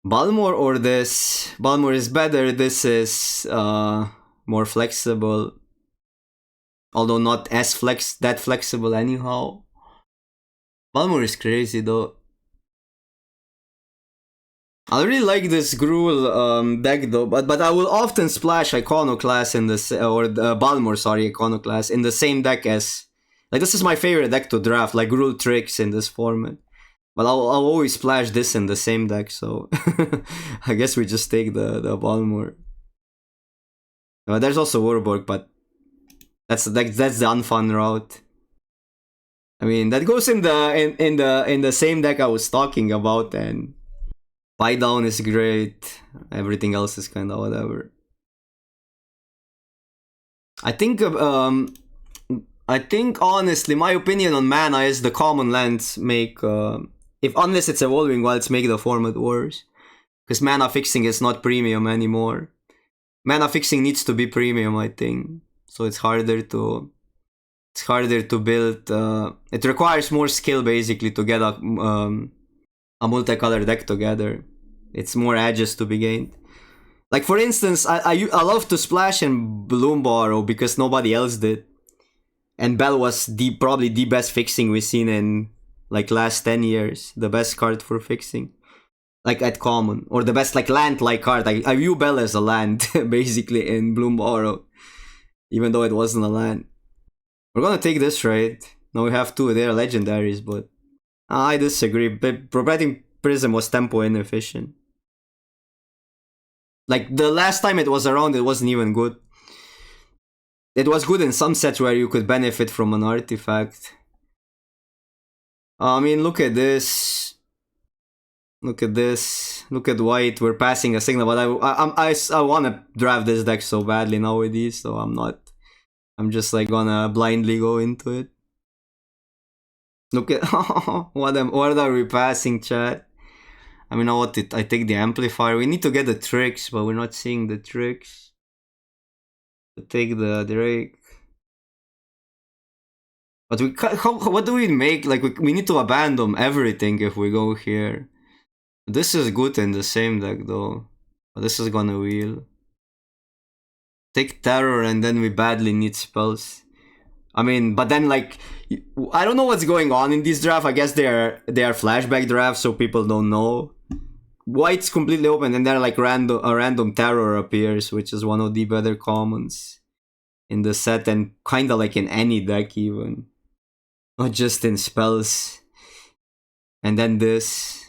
Balmor or this? Balmor is better. This is more flexible. Although not as that flexible anyhow. Balmor is crazy though. I really like this Gruul deck though, but I will often splash Iconoclast in this or Balmor, sorry, Iconoclast in the same deck as like this is my favorite deck to draft, like Gruul Tricks in this format. But I'll always splash this in the same deck, so I guess we just take the Balmor. There's also Warburg, but that's the unfun route. I mean that goes in the same deck I was talking about, and buy down is great. Everything else is kind of whatever. I think honestly, my opinion on mana is the common lands make if unless it's evolving wilds make the format worse, because mana fixing is not premium anymore. Mana fixing needs to be premium, I think. So it's harder to build. It requires more skill basically to get a multicolor deck together. It's more edges to be gained. Like for instance, I love to splash in Bloom Borrow because nobody else did, and Bell was probably the best fixing we've seen in like last 10 years. The best card for fixing, like at common, or the best like land-like card. I view Bell as a land basically in Bloom Borrow, even though it wasn't a land. We're gonna take this, right? Now we have two. They're legendaries, but I disagree. Prophetic Prism was tempo inefficient. Like the last time it was around, it wasn't even good. It was good in some sets where you could benefit from an artifact. I mean, look at this. Look at this. Look at white. We're passing a signal, but I want to draft this deck so badly nowadays, so I'm not. I'm just like gonna blindly go into it. Look at what are we passing, chat? I mean, I take the amplifier. We need to get the tricks, but we're not seeing the tricks. Take the Drake. But what do we make? Like, we need to abandon everything if we go here. This is good in the same deck, though. But this is gonna wheel. Take Terror, and then we badly need spells. I mean, but then, like, I don't know what's going on in this draft. I guess they are flashback drafts, so people don't know. White's completely open, and then like a random Terror appears, which is one of the better commons in the set, and kind of like in any deck even, not just in spells. And then this,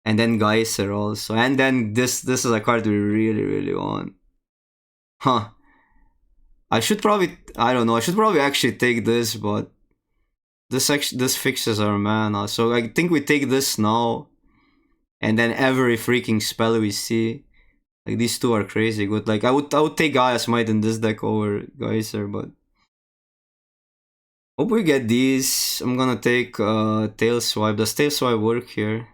and then Geyser also, and then this is a card we really want. Huh. I should probably actually take this, but this fixes our mana, so I think we take this now. And then every freaking spell we see, like these two are crazy good. Like I would take Gaia's Might in this deck over Geyser, but hope we get these. I'm gonna take Tail Swipe. Does Tail Swipe work here?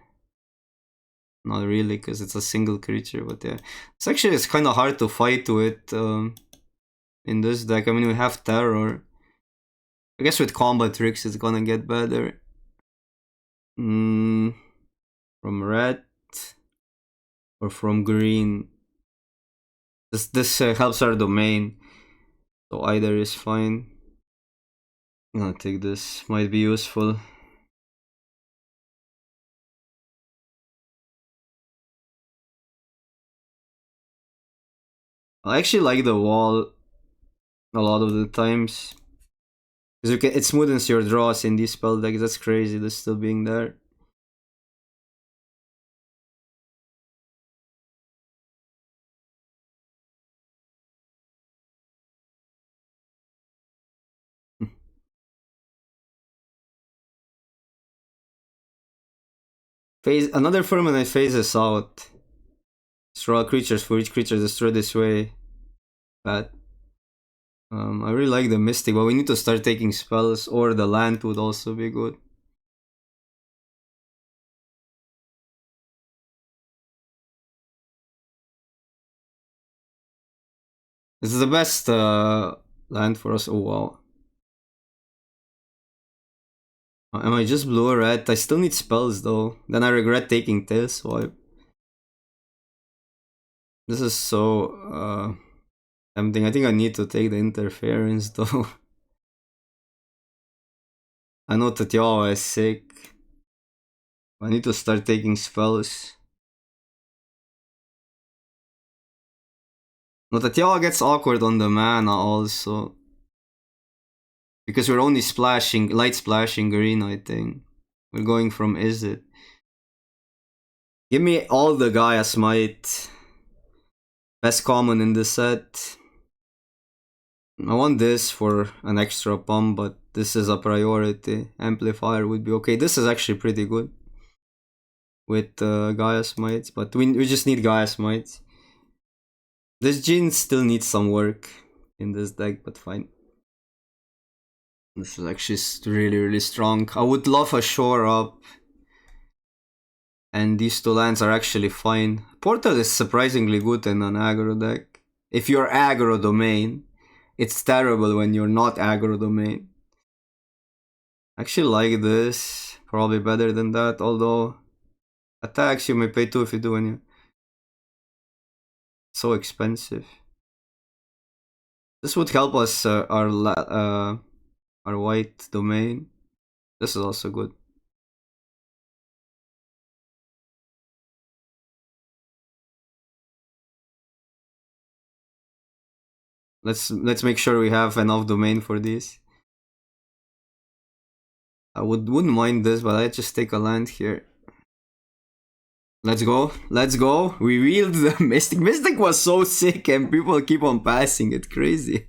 Not really, because it's a single creature. But yeah, it's kind of hard to fight with in this deck. I mean, we have Terror. I guess with Combat Tricks, it's gonna get better. From red or from green. This helps our domain, so either is fine. I'm gonna take this, might be useful. I actually like the wall a lot of the times, because it smoothens your draws in this spell deck. That's crazy, this still being there. Another permanent phases out. Destroy creatures for each creature destroyed this way. Bad. I really like the Mystic, but we need to start taking spells, or the land would also be good. This is the best land for us. Oh wow. Am I just blue or red? I still need spells though. Then I regret taking Tail Swipe. This is so tempting. I think I need to take the interference though. I know Tatyawa is sick. I need to start taking spells. No, Tatyawa gets awkward on the mana also. Because we're only splashing, light splashing green, I think. We're going from Is It. Give me all the Gaia Smite. Best common in the set. I want this for an extra pump, but this is a priority. Amplifier would be okay. This is actually pretty good. With Gaia Smites, but we just need Gaia Smites. This Jin still needs some work in this deck, but fine. This is actually really, really strong. I would love a shore up. And these two lands are actually fine. Portal is surprisingly good in an aggro deck. If you're aggro domain, it's terrible when you're not aggro domain. I actually like this. Probably better than that, although attacks you may pay 2 if you do any. So expensive. This would help us our white domain. This is also good. Let's make sure we have enough domain for this. I wouldn't mind this, but I just take a land here. Let's go. Let's go. We wheeled the Mystic. Mystic was so sick and people keep on passing it. Crazy.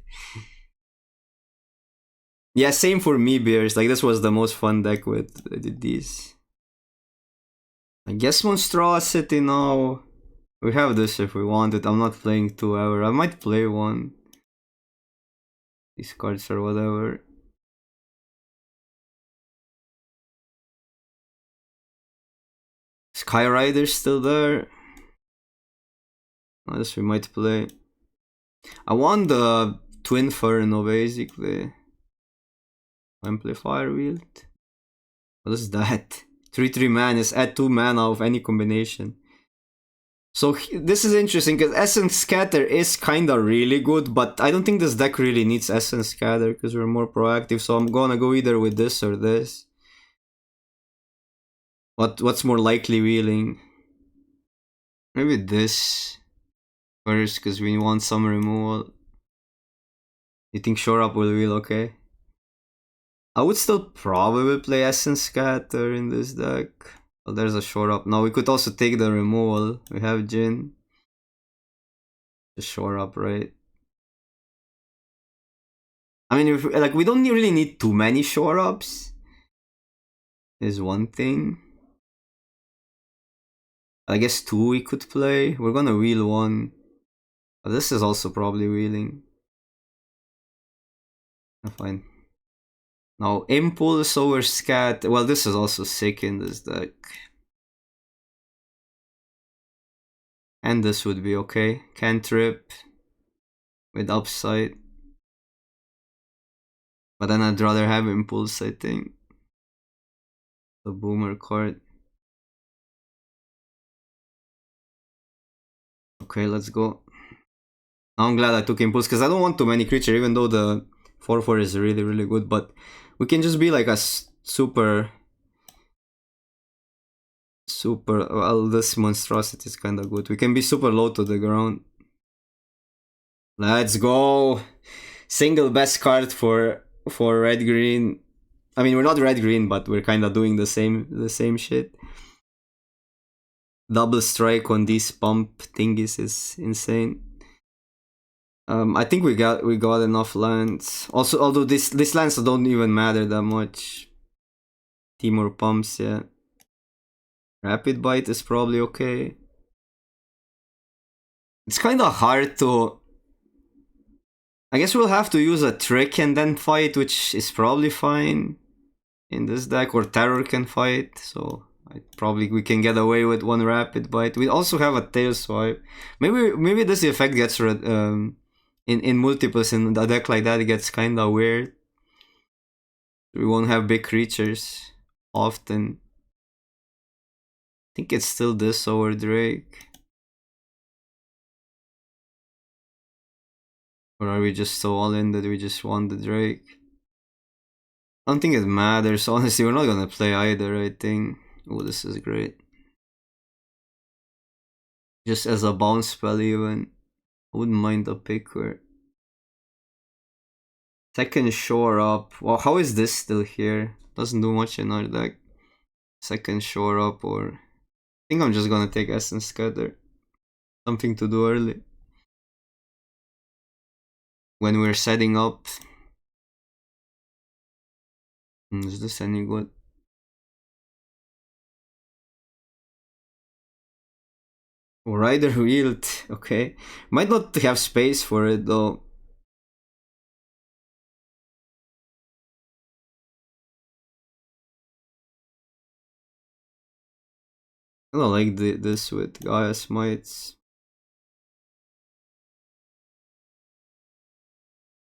Yeah, same for me, Bears. Like, this was the most fun deck with these. I guess Monstrosity now. We have this if we want it. I'm not playing 2 ever. I might play 1. These cards or whatever. Skyrider's still there. I guess we might play. I want the Twinferno basically. Amplifier wield. What is that? 3/3 manas. Add 2 mana of any combination. So this is interesting because Essence Scatter is kinda really good, but I don't think this deck really needs Essence Scatter because we're more proactive. So I'm gonna go either with this or this. What's more likely wheeling? Maybe this first because we want some removal. You think Shore Up will wheel okay? I would still probably play Essence Scatter in this deck. Oh, there's a Shore Up. Now we could also take the removal. We have Jin. Just Shore Up, right? I mean, if, like, we don't really need too many Shore Ups. Is one thing. I guess 2 we could play. We're gonna wheel 1. But this is also probably wheeling. Fine. Now, Impulse over Scat. Well, this is also sick in this deck. And this would be okay. Cantrip with upside. But then I'd rather have Impulse, I think. The Boomer card. Okay, let's go. Now I'm glad I took Impulse because I don't want too many creatures, even though the 4/4 is really, really good. But we can just be like a super. Well, this Monstrosity is kind of good. We can be super low to the ground. Let's go. Single best card for red green. I mean, we're not red green, but we're kind of doing the same shit. Double strike on these pump thingies is insane. I think we got enough lands. Also, although these lands don't even matter that much. Timur pumps, yeah. Rapid Bite is probably okay. It's kind of hard to. I guess we'll have to use a trick and then fight, which is probably fine in this deck. Or Terror can fight, so probably we can get away with 1 Rapid Bite. We also have a Tail Swipe. Maybe this effect gets in multiples in a deck like that. It gets kind of weird. We won't have big creatures often. I think it's still this over Drake. Or are we just so all in that we just want the Drake? I don't think it matters. Honestly, we're not gonna play either, I think. Oh, this is great. Just as a bounce spell even. I wouldn't mind a picker. Second shore up. Wow, how is this still here? Doesn't do much in our deck. Second shore up, or I think I'm just gonna take Essence Scatter. Something to do early. When we're setting up. Is this any good? Oh, Rider Wield. Okay. Might not have space for it though. I don't like this with Gaia Smites.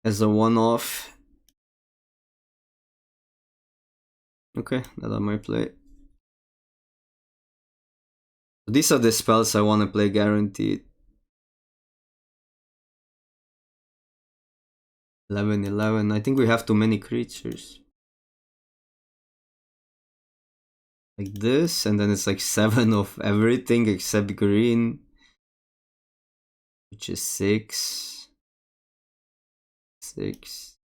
As a one-off. Okay, that I might play. These are the spells I want to play guaranteed. 11-11. I think we have too many creatures. Like this, and then it's like 7 of everything except green. Which is 6. 6.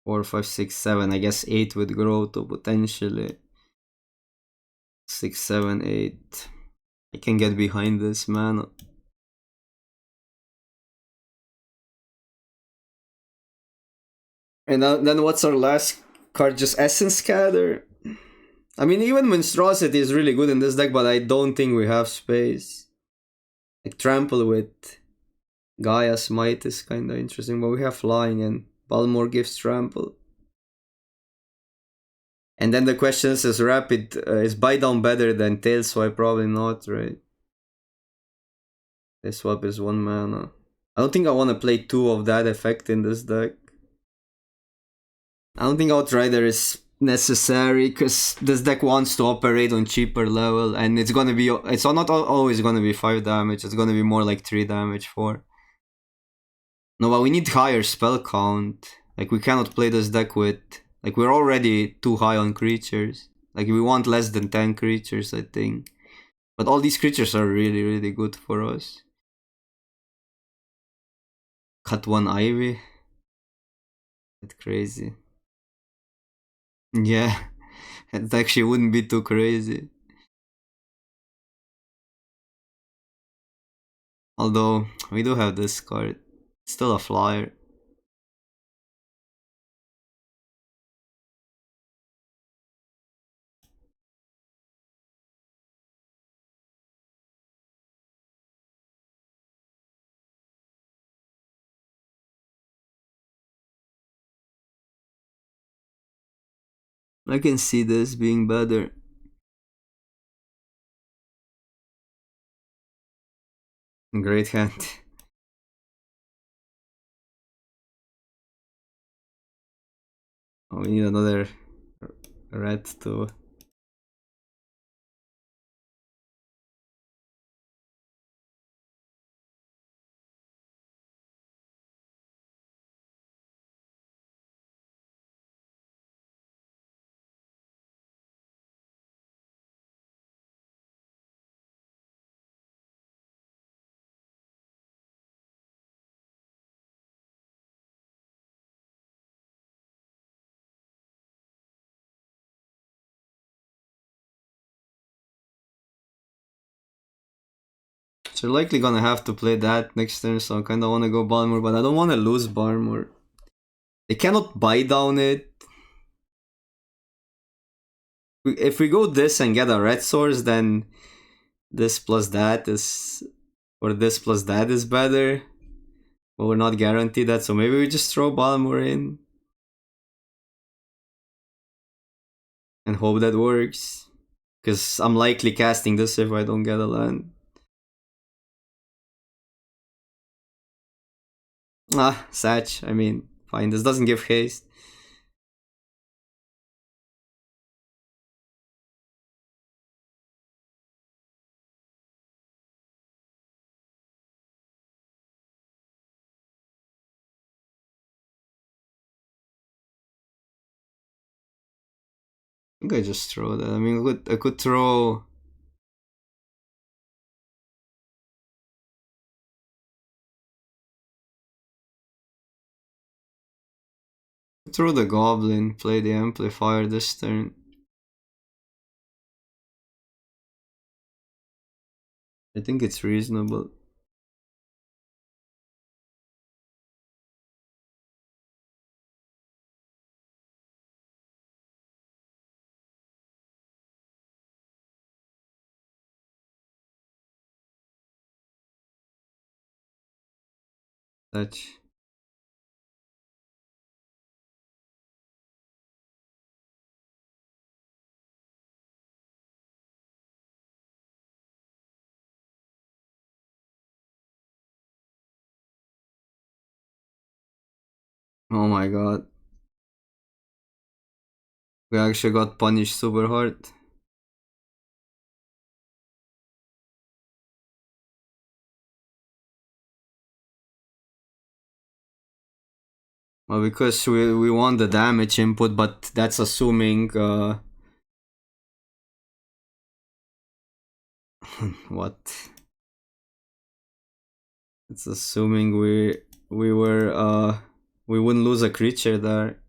4, 5, 6, 7. I guess 8 with growth, or potentially 6, 7, 8. I can get behind this, man. And then what's our last card? Just Essence Scatter? I mean, even Monstrosity is really good in this deck, but I don't think we have space. Like Trample with Gaia Smite is kinda interesting, but we have Flying and Balmor gives Trample. And then the question is Rapid, is Buy Down better than Tail Swipe? Probably not, right? Tail Swap is 1 mana. I don't think I want to play 2 of that effect in this deck. I don't think Outrider is necessary, because this deck wants to operate on cheaper level, and it's gonna be, it's not always gonna be 5 damage, it's gonna be more like 3 damage, 4. No, but we need higher spell count. Like, we cannot play this deck with, like, we're already too high on creatures. Like, we want less than 10 creatures, I think. But all these creatures are really, really good for us. Cut 1 Ivy. That's crazy. Yeah, it actually wouldn't be too crazy. Although, we do have this card. It's still a flyer. I can see this being better. Great hand. Oh, we need another red to... So you're likely gonna have to play that next turn, so I kinda wanna go Balmor, but I don't wanna lose Balmor. They cannot buy down it. If we go this and get a red source, then this plus that is... or this plus that is better. But we're not guaranteed that, so maybe we just throw Balmor in. And hope that works. Because I'm likely casting this if I don't get a land. Ah, Satch, I mean, fine, this doesn't give haste. think I just throw that. I mean, I could throw. Throw the goblin, play the amplifier this turn. I think it's reasonable. Touch. Oh my god. We actually got punished super hard. Well, because we want the damage input, but that's assuming what? It's assuming we wouldn't lose a creature there.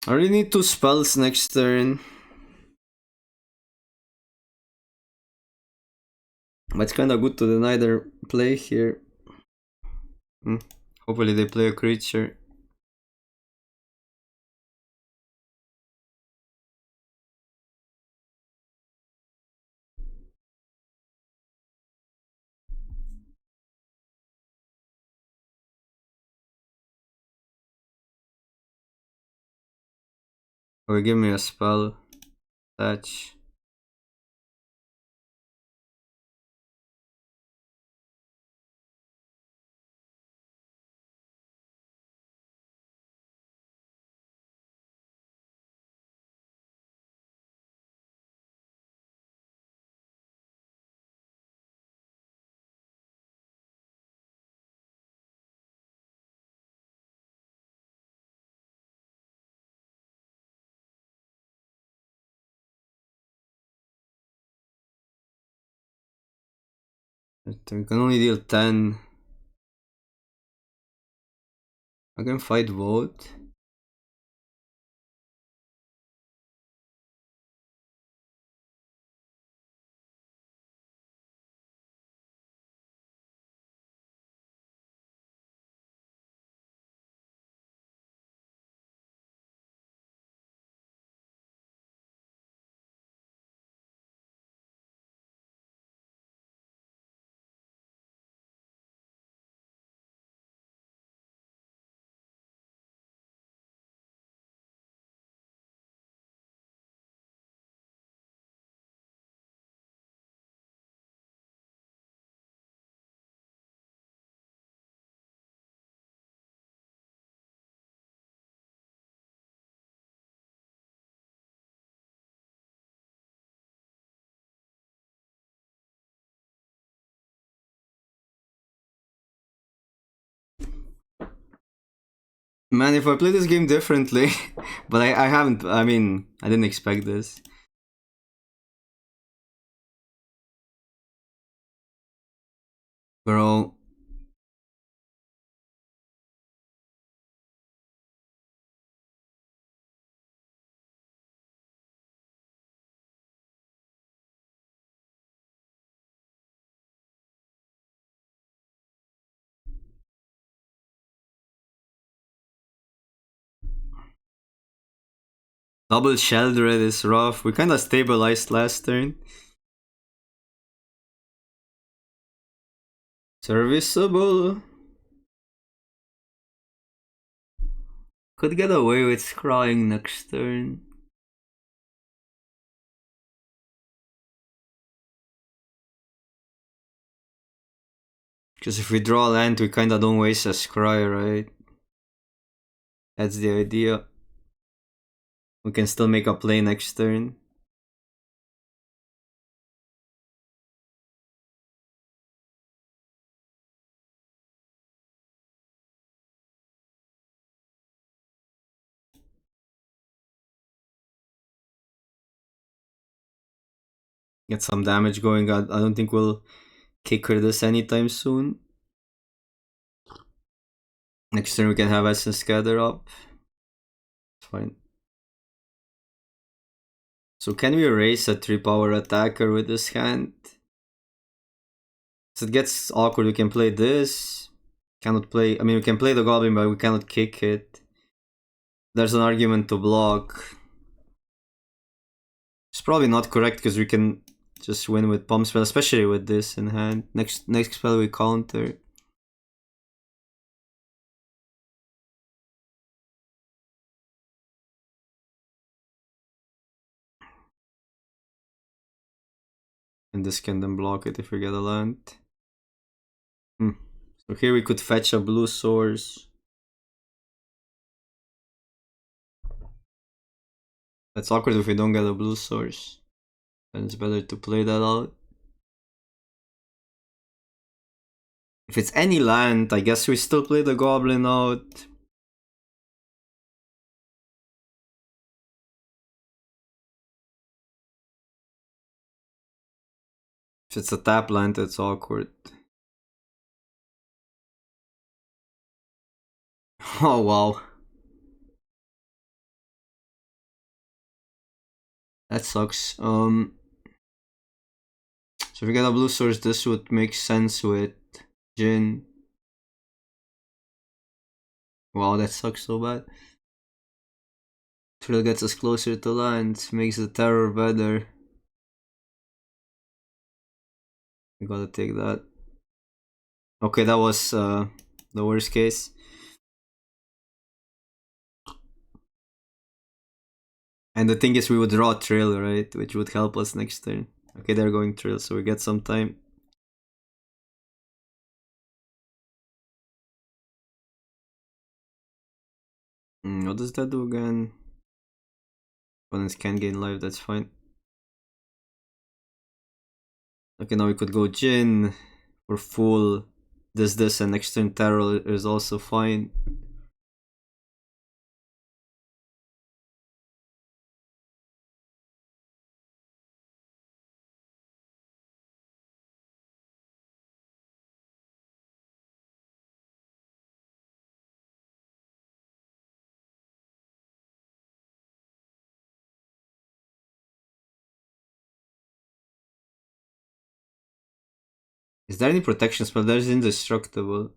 I really need 2 spells next turn. But it's kinda good to deny their play here. Hopefully they play a creature. Or give me a spell. Touch. We can only deal 10. I can fight both. Man, if I play this game differently, but I haven't, I mean, I didn't expect this. Bro. Double Sheldred is rough. We kinda stabilized last turn. Serviceable. Could get away with scrying next turn. Because if we draw land, we kinda don't waste a scry, right? That's the idea. We can still make a play next turn. Get some damage going. I don't think we'll kicker this anytime soon. Next turn we can have Essence Gather up. It's fine. So can we erase a 3-power attacker with this hand? So it gets awkward. We can play this. Cannot play. I mean, we can play the Goblin, but we cannot kick it. There's an argument to block. It's probably not correct because we can just win with Pump Spell, especially with this in hand. Next spell we counter. And this can then block it if we get a land. So here we could fetch a blue source. That's awkward if we don't get a blue source. Then it's better to play that out. If it's any land, I guess we still play the Goblin out. If it's a tap land, it's awkward. Oh wow. That sucks. So if we get a blue source, this would make sense with Jin. Wow, that sucks so bad. Trill gets us closer to land, makes the terror better. We gotta take that. Okay, that was the worst case. And the thing is, we would draw Trill, right? Which would help us next turn. Okay, they're going Trill, so we get some time. What does that do again? Opponents can gain life, that's fine. Okay, now we could go Jin for full. This, and next turn Terror is also fine. Is there any protection spell? There's indestructible.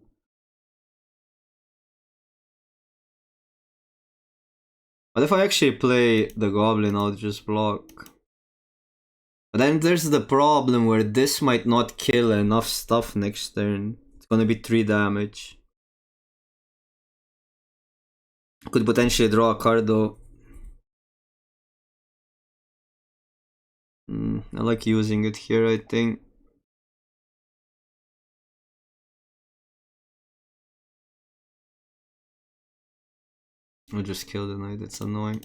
What if I actually play the Goblin? I'll just block. But then there's the problem where this might not kill enough stuff next turn. It's gonna be 3 damage. Could potentially draw a card though. I like using it here, I think. I'll just kill the knight, it's annoying.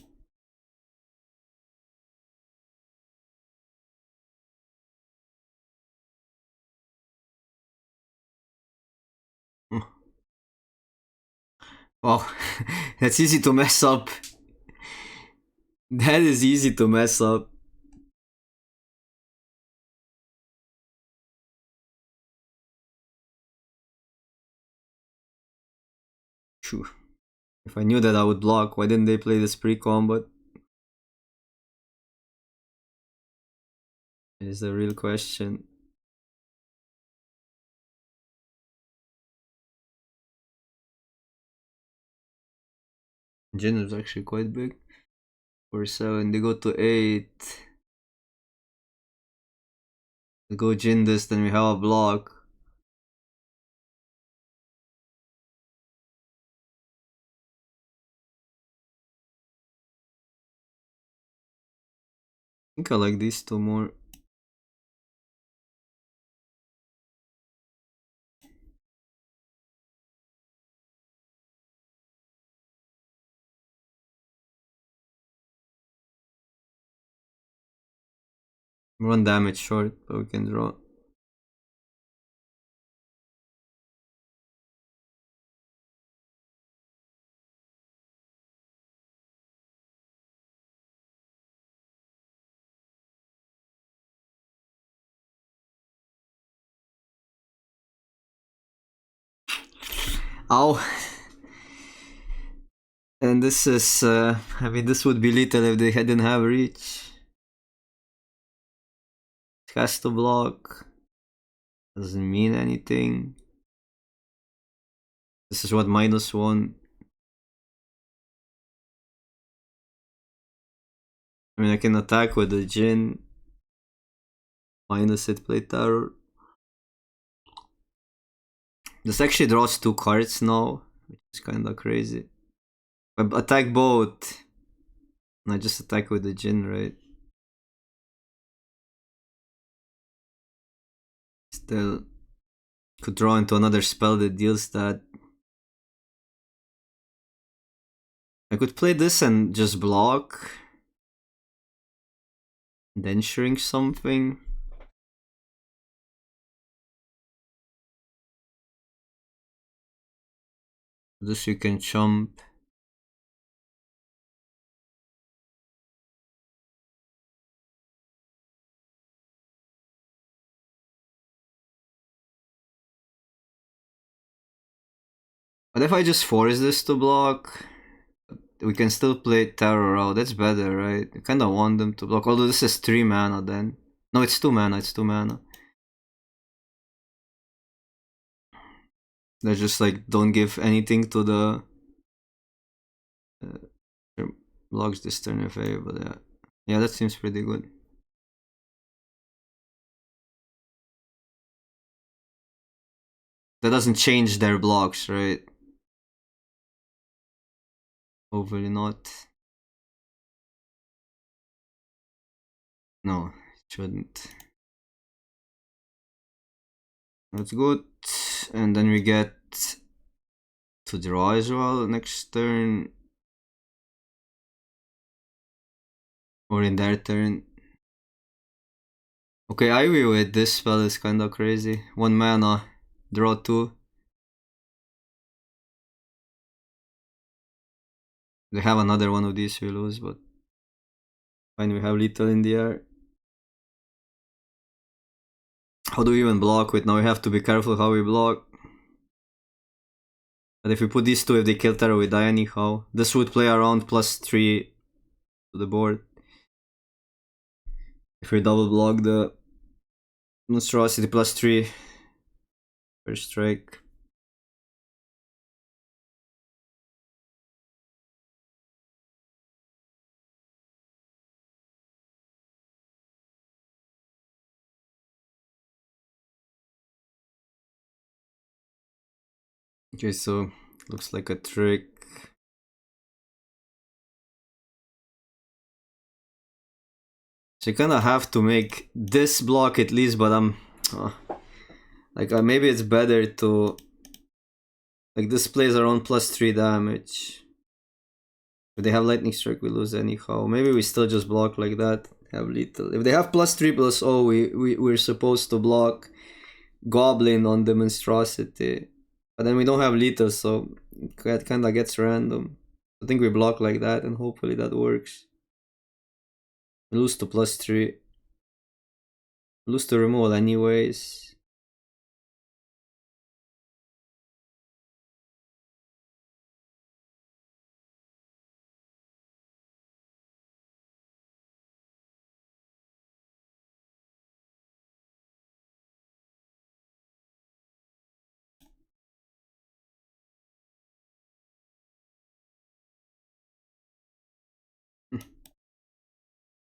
Wow, that's easy to mess up. That is easy to mess up. Phew. If I knew that I would block, why didn't they play this pre-combat? Is the real question. Jin is actually quite big. 4-7, they go to 8. We go Jin this, then we have a block. think I like these two more. We're on damage short, but we can draw. Ow! And this is, I mean, this would be lethal if they didn't have reach. It has to block. Doesn't mean anything. This is what, -1? I mean, I can attack with the Jin. Minus it, play Terror. This actually draws 2 cards now, which is kinda crazy. I attack both. I just attack with the Jin, right? Still could draw into another spell that deals that. I could play this and just block. Then shrink something. This you can chump. But if I just force this to block, we can still play Terror out. That's better, right? I kinda want them to block. Although this is 3 mana then. No, it's 2 mana, it's 2 mana. They just like don't give anything to the blocks this turn if but yeah. Yeah, that seems pretty good. That doesn't change their blocks, right? Hopefully not. No, it shouldn't. That's good. And then we get to draw as well next turn. Or in their turn. Okay, Ivy with this spell is kinda crazy. 1 mana, draw 2. They have another one of these we lose, but fine, we have lethal in the air. How do we even block with? Now we have to be careful how we block. But if we put these two, if they kill Terror, we die anyhow. This would play around +3 to the board. If we double block the monstrosity +3 first strike. Okay, so looks like a trick. So you kinda have to make this block at least, but I'm like maybe it's better to like this plays around +3 damage. If they have lightning strike, we lose anyhow. Maybe we still just block like that. Have lethal. If they have +3/+0, we're supposed to block Goblin on the monstrosity. But then we don't have lethal, so it kinda gets random. I think we block like that and hopefully that works. We lose to +3. Lose to removal anyways.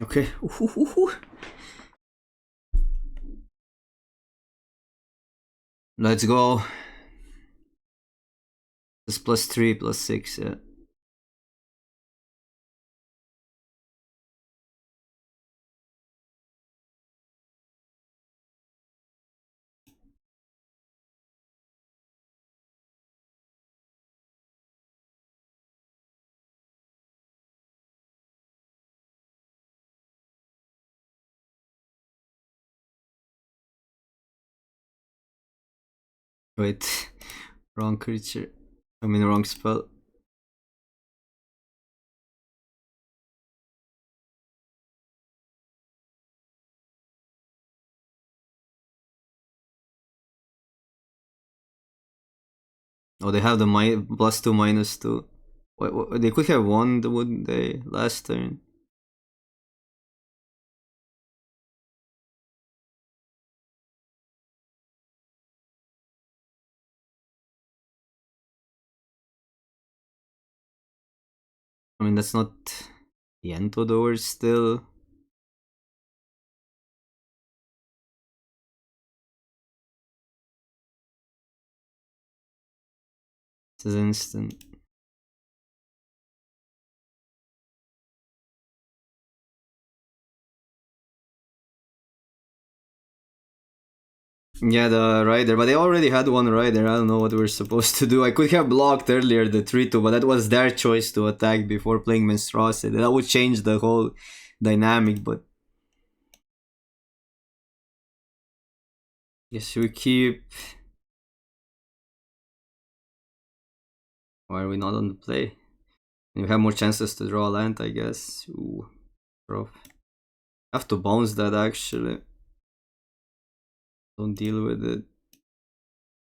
Okay. Let's go. This +3/+6, yeah. Wait, wrong creature. I mean, wrong spell. Oh, they have the +2 -2. Wait, they could have won, wouldn't they, last turn? I mean, that's not the end of the world still. This is instant. Yeah, the rider, but they already had one rider. I don't know what we're supposed to do. I could have blocked earlier the 3-2, but that was their choice to attack before playing Monstrosity. That would change the whole dynamic, but yes, we keep. Why are we not on the play? You have more chances to draw a land, I guess. Ooh, rough. I have to bounce that actually. Don't deal with it.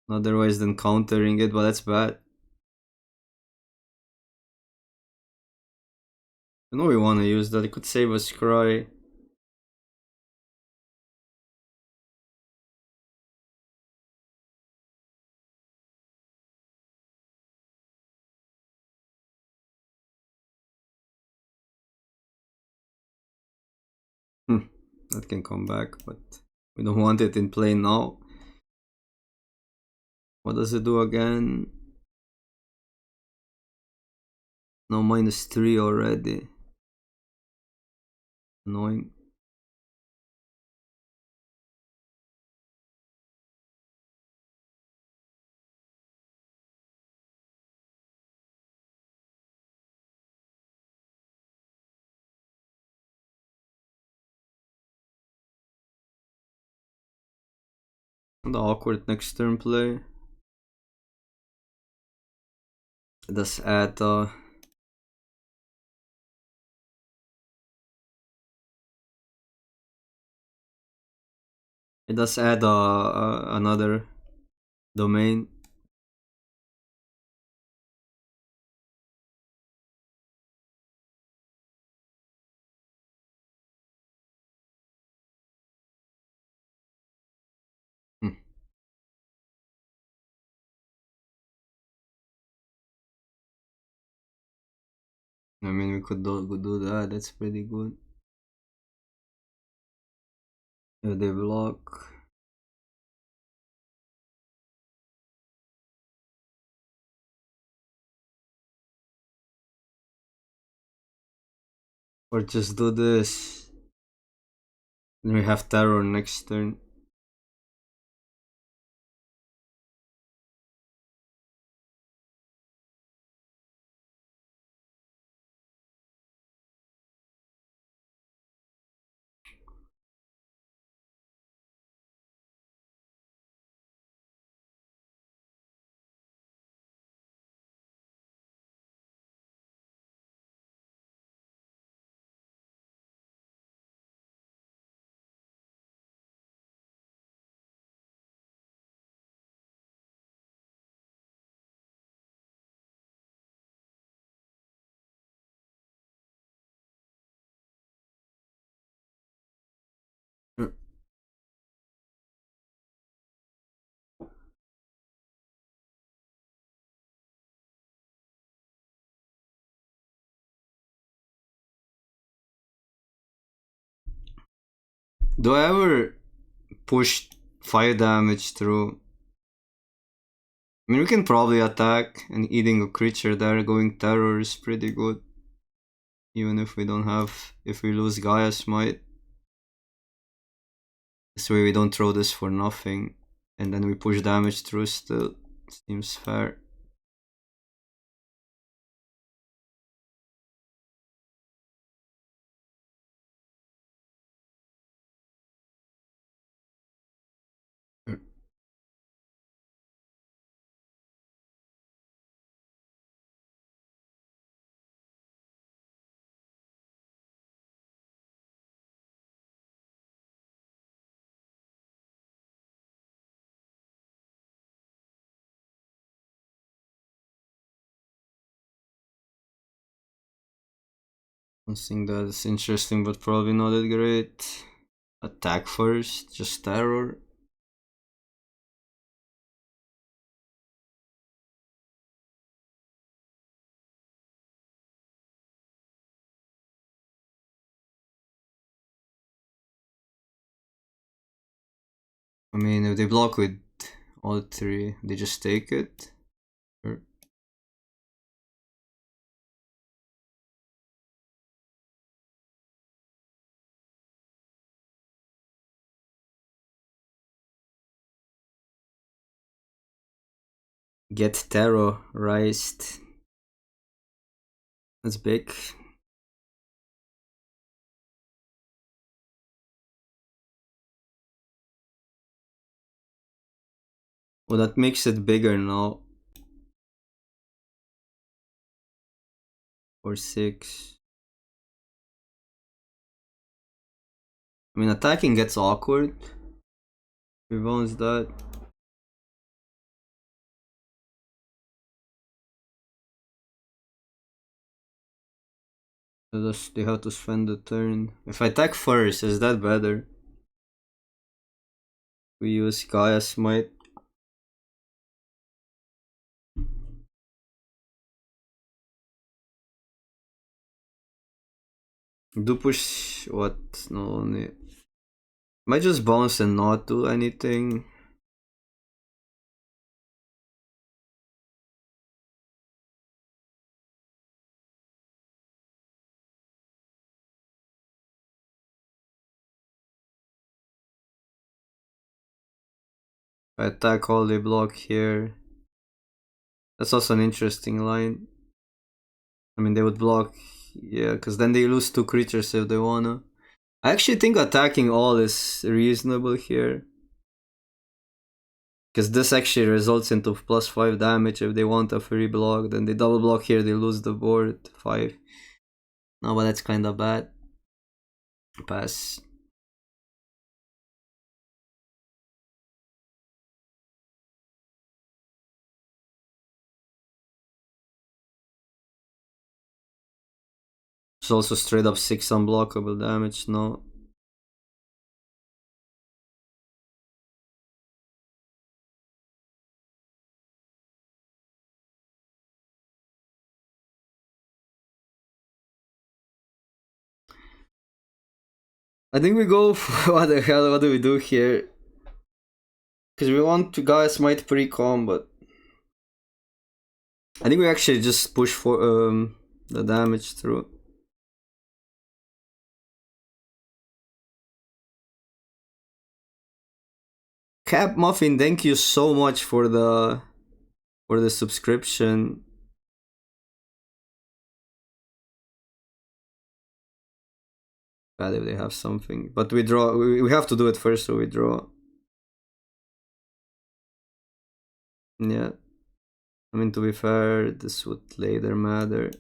Otherwise than countering it, but that's bad. I know we want to use that. It could save us Cry. That can come back, but we don't want it in play now. What does it do again? No, -3 already. Annoying. The awkward next turn play. It does add another domain. Hmm. I mean, we could do that. That's pretty good. Yeah, they block. Or just do this. Then we have terror next turn. Do I ever push 5 damage through? I mean, we can probably attack, and eating a creature there, going terror is pretty good. Even if we don't have, if we lose Gaia's Might. This way we don't throw this for nothing. And then we push damage through still. Seems fair. Something that's interesting but probably not that great. Attack first, just terror. I mean, if they block with all three, they just take it. Or get terrorized. That's big. Well, that makes it bigger now. Or 6. I mean, attacking gets awkward. We bounce that. They have to spend the turn. If I attack first, is that better? We use Gaia Smite. Do push what? No, only. Might just bounce and not do anything. I attack all they block here. That's also an interesting line. I mean, they would block, yeah, because then they lose 2 creatures if they wanna. I actually think attacking all is reasonable here. Because this actually results into +5 damage if they want a free block. Then they double block here, they lose the board. 5. No, but that's kinda bad. Pass. It's also straight up 6 unblockable damage, no. I think we go for what the hell, what do we do here? Because we want to Gaia Smite pre-com, but I think we actually just push for the damage through. Cap Muffin, thank you so much for the subscription. Bad if they have something, but we draw. We have to do it first, so we draw. Yeah, I mean, to be fair, this would later matter.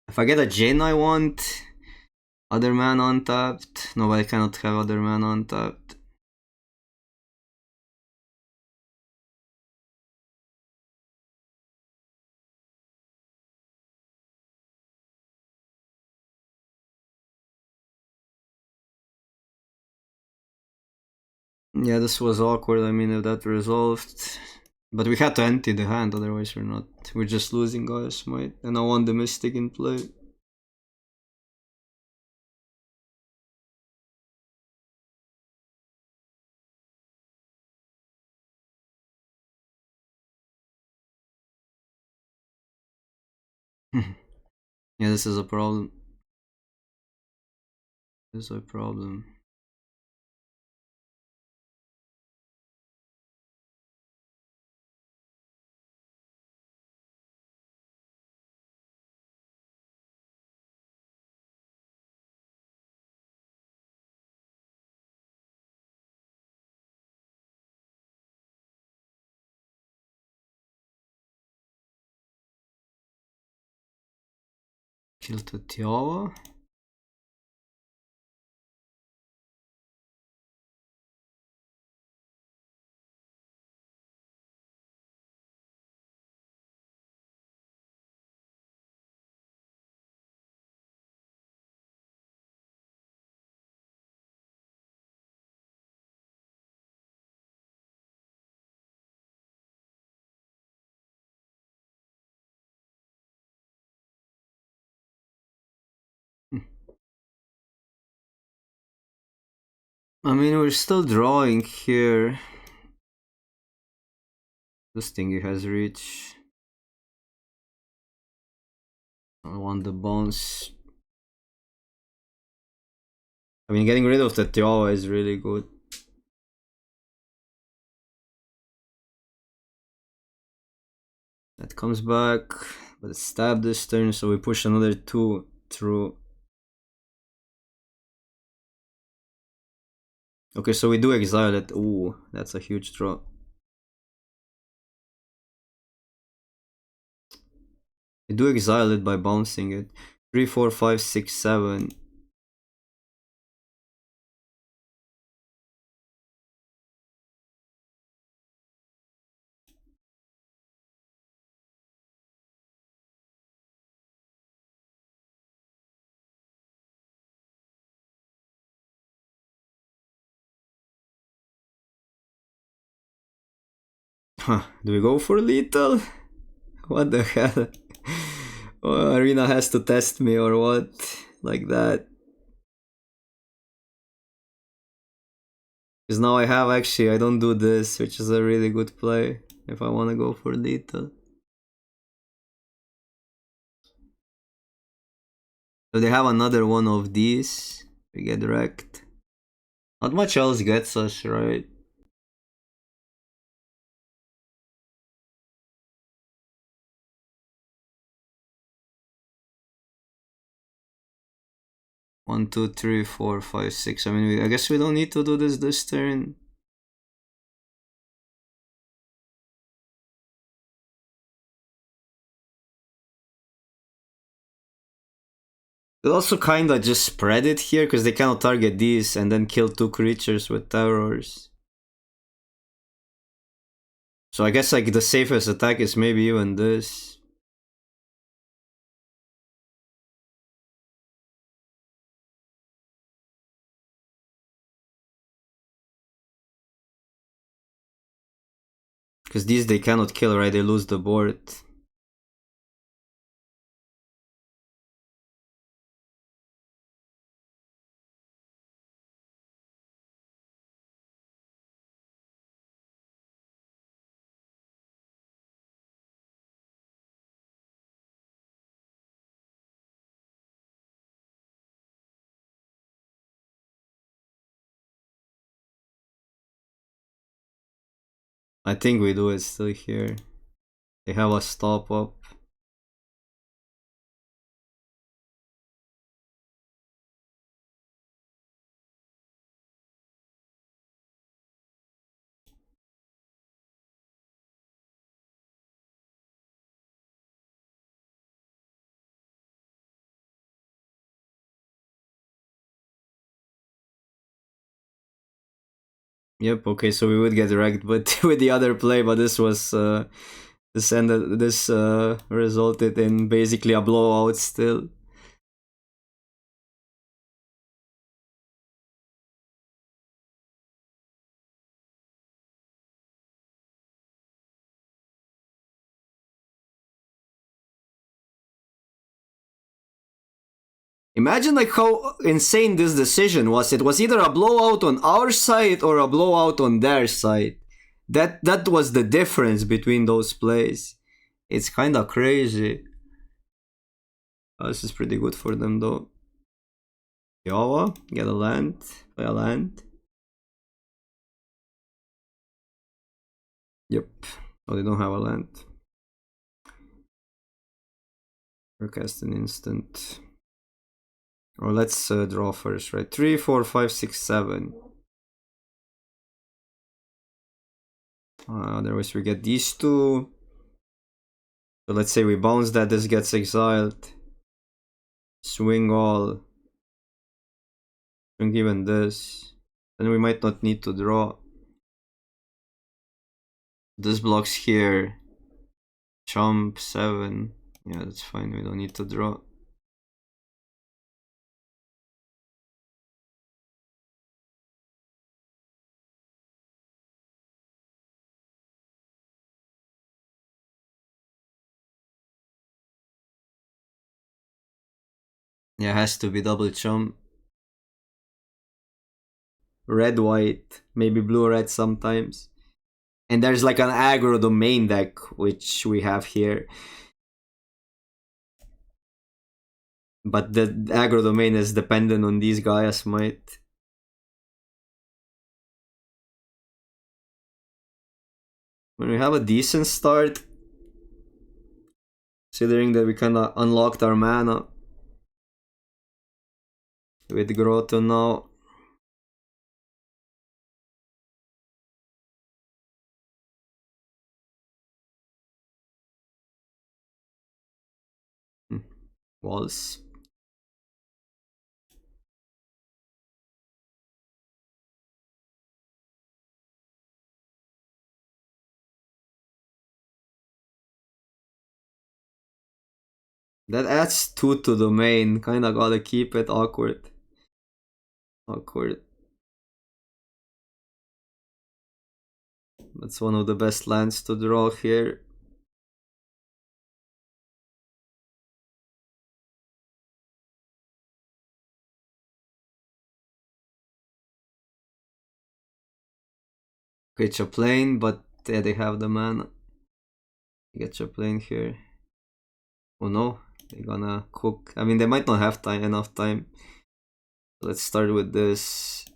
If I get a Jin, I want other man untapped. No, I cannot have other man untapped. Yeah, this was awkward. I mean, if that resolved. But we had to empty the hand, otherwise we're not. We're just losing Gaia Smite. And I want the Mystic in play. Yeah, this is a problem. This is a problem. Kill to Tiawa. I mean, we're still drawing here. This thing has reach. I want the bounce. I mean, getting rid of the Tiawa is really good. That comes back, but it's stabbed this turn, so we push another 2 through. Okay, so we do exile it. Ooh, that's a huge draw. We do exile it by bouncing it. 3, 4, 5, 6, 7. Huh, do we go for lethal? What the hell? Oh, Arena has to test me or what? Like that. Because now I have actually, I don't do this, which is a really good play if I want to go for lethal. So they have another one of these. We get wrecked. Not much else gets us, right? One, two, three, four, five, six. I mean, I guess we don't need to do this turn. They also kinda just spread it here because they cannot target these and then kill 2 creatures with terrors. So I guess like the safest attack is maybe even this. Because these they cannot kill, right? They lose the board. I think we do it still here. They have a stop up. Yep, okay, so we would get wrecked but with the other play, but this was this resulted in basically a blowout still. Imagine like how insane this decision was. It was either a blowout on our side or a blowout on their side. That was the difference between those plays. It's kind of crazy. Oh, this is pretty good for them though. Yawa, get a land, play a land. Yep. Oh, they don't have a land. Recast an instant. Or let's draw first, right? 3, 4, 5, 6, 7. Otherwise we get these two. So let's say we bounce that, this gets exiled. Swing all. Swing even this. Then we might not need to draw. This blocks here. Chump 7. Yeah, that's fine, we don't need to draw. Yeah, it has to be double chump. red white, maybe blue red sometimes. And there's like an aggro domain deck, which we have here. But the aggro domain is dependent on these Gaia's Might. When we have a decent start, considering that we kinda unlocked our mana with Grotto now. Walls. That adds 2 to domain. Kinda gotta keep it awkward. Awkward. That's one of the best lands to draw here. Okay, Chaplain, but yeah, they have the mana. Get Chaplain here. Oh no, they're gonna cook. I mean, they might not have enough time. Let's start with this.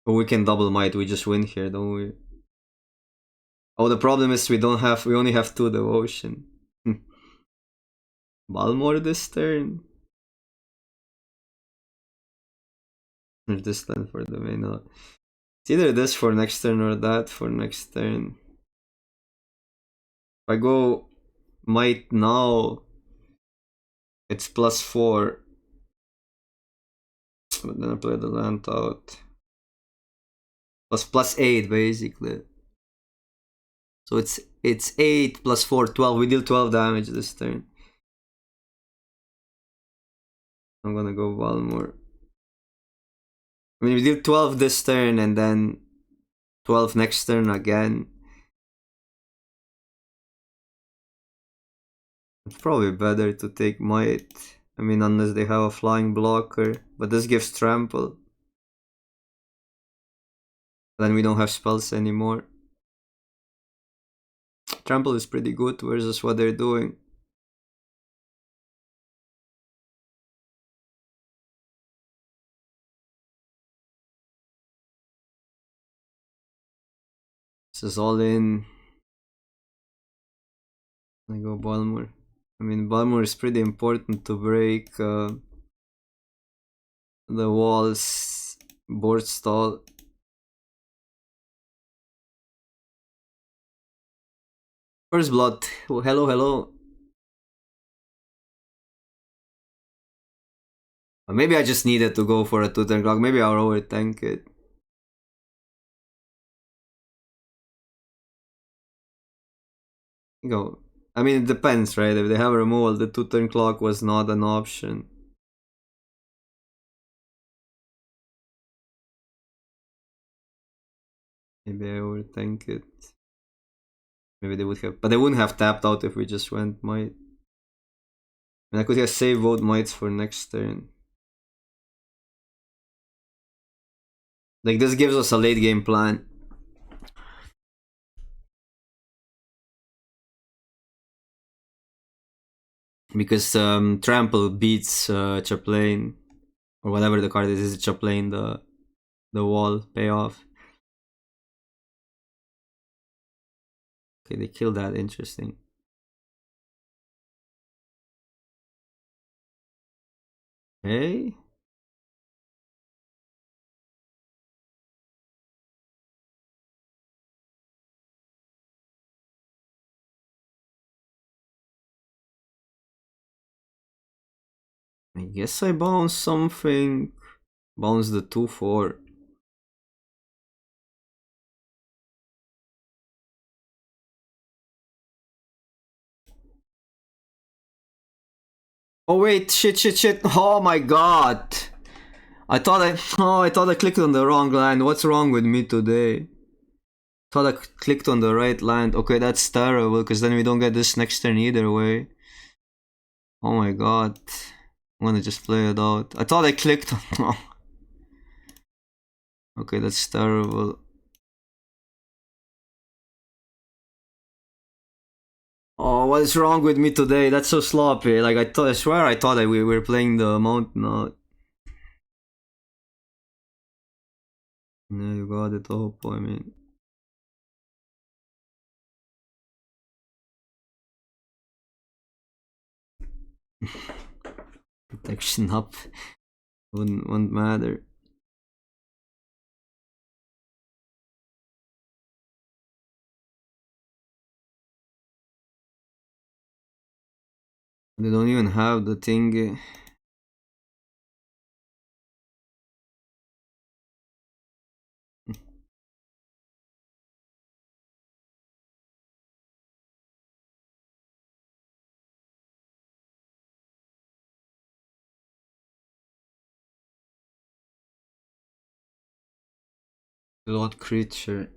Oh, we can double might. We just win here, don't we? Oh, the problem is we only have 2 devotion. Balmor this turn. Or this land for the main. It's either this for next turn or that for next turn. If I go might now, it's +4. But then I play the land out. +8 basically. So it's 8 +4, 12. We deal 12 damage this turn. I'm gonna go Valmor. I mean, we deal 12 this turn and then 12 next turn again. It's probably better to take might. I mean, unless they have a flying blocker. But this gives trample. Then we don't have spells anymore. Trample is pretty good versus what they're doing. This is all in. I go Balmor. I mean, Balmor is pretty important to break the walls, board stall. First blood. Oh, hello, hello. Maybe I just needed to go for a 2-turn clock. Maybe I'll overtank it. Go. I mean, it depends, right? If they have removal, the 2-turn clock was not an option. Maybe I overthink it. Maybe they would have, but they wouldn't have tapped out if we just went might. And I could have saved both mites for next turn. Like, this gives us a late game plan. Because Trample beats Chaplain, or whatever the card is Chaplain, the wall payoff. Okay, they killed that, interesting. Okay. I guess I bounce something. Bounce the 2-4. Oh wait, shit. Oh my god. I thought I clicked on the wrong land. What's wrong with me today? Thought I clicked on the right land. Okay, that's terrible, because then we don't get this next turn either way. Oh my god. I'm gonna just play it out. I thought I clicked on. Okay, that's terrible. Oh, what is wrong with me today? That's so sloppy. Like I swear I thought that we were playing the mountain out. Yeah, you got it up. I mean, protection up wouldn't matter. They don't even have the thing. Lord creature.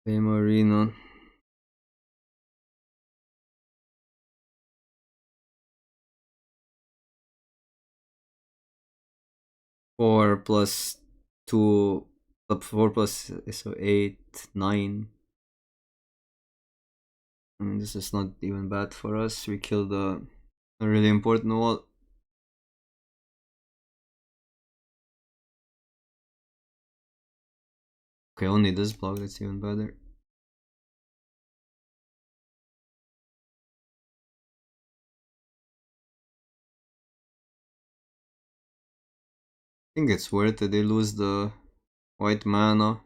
Play Marino. Four plus two. 4 plus so 8, 9. I mean, this is not even bad for us. We killed a really important wall. Okay, only this block, that's even better. I think it's worth it. They lose the white mana.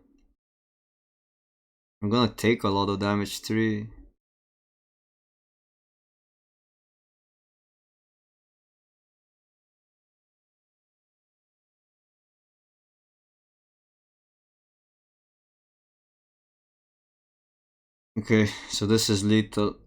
I'm gonna take a lot of damage 3. Okay, so this is lethal.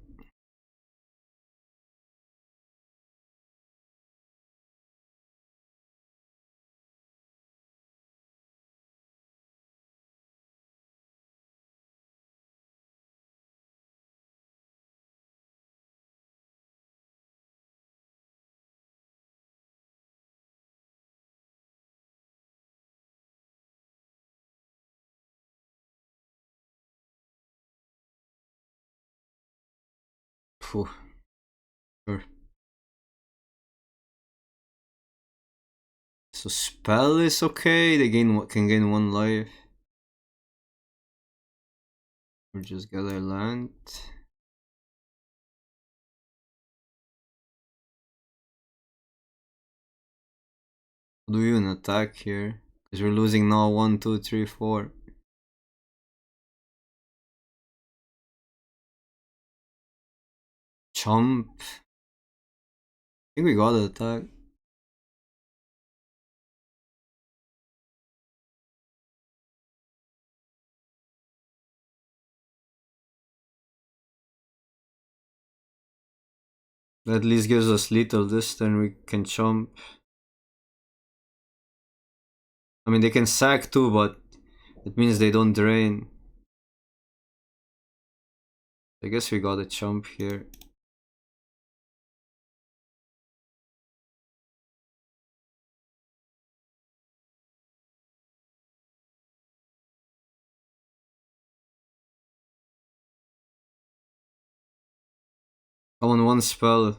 Phew. Sure. So spell is okay. They can gain 1 life. Or just get a land. Do you even attack here? Because we're losing now 1, 2, 3, 4. Chump. I think we gotta attack. That at least gives us lethal this turn. We can chump. I mean, they can sack too, but it means they don't drain. I guess we gotta chump here. Come on, 1 spell.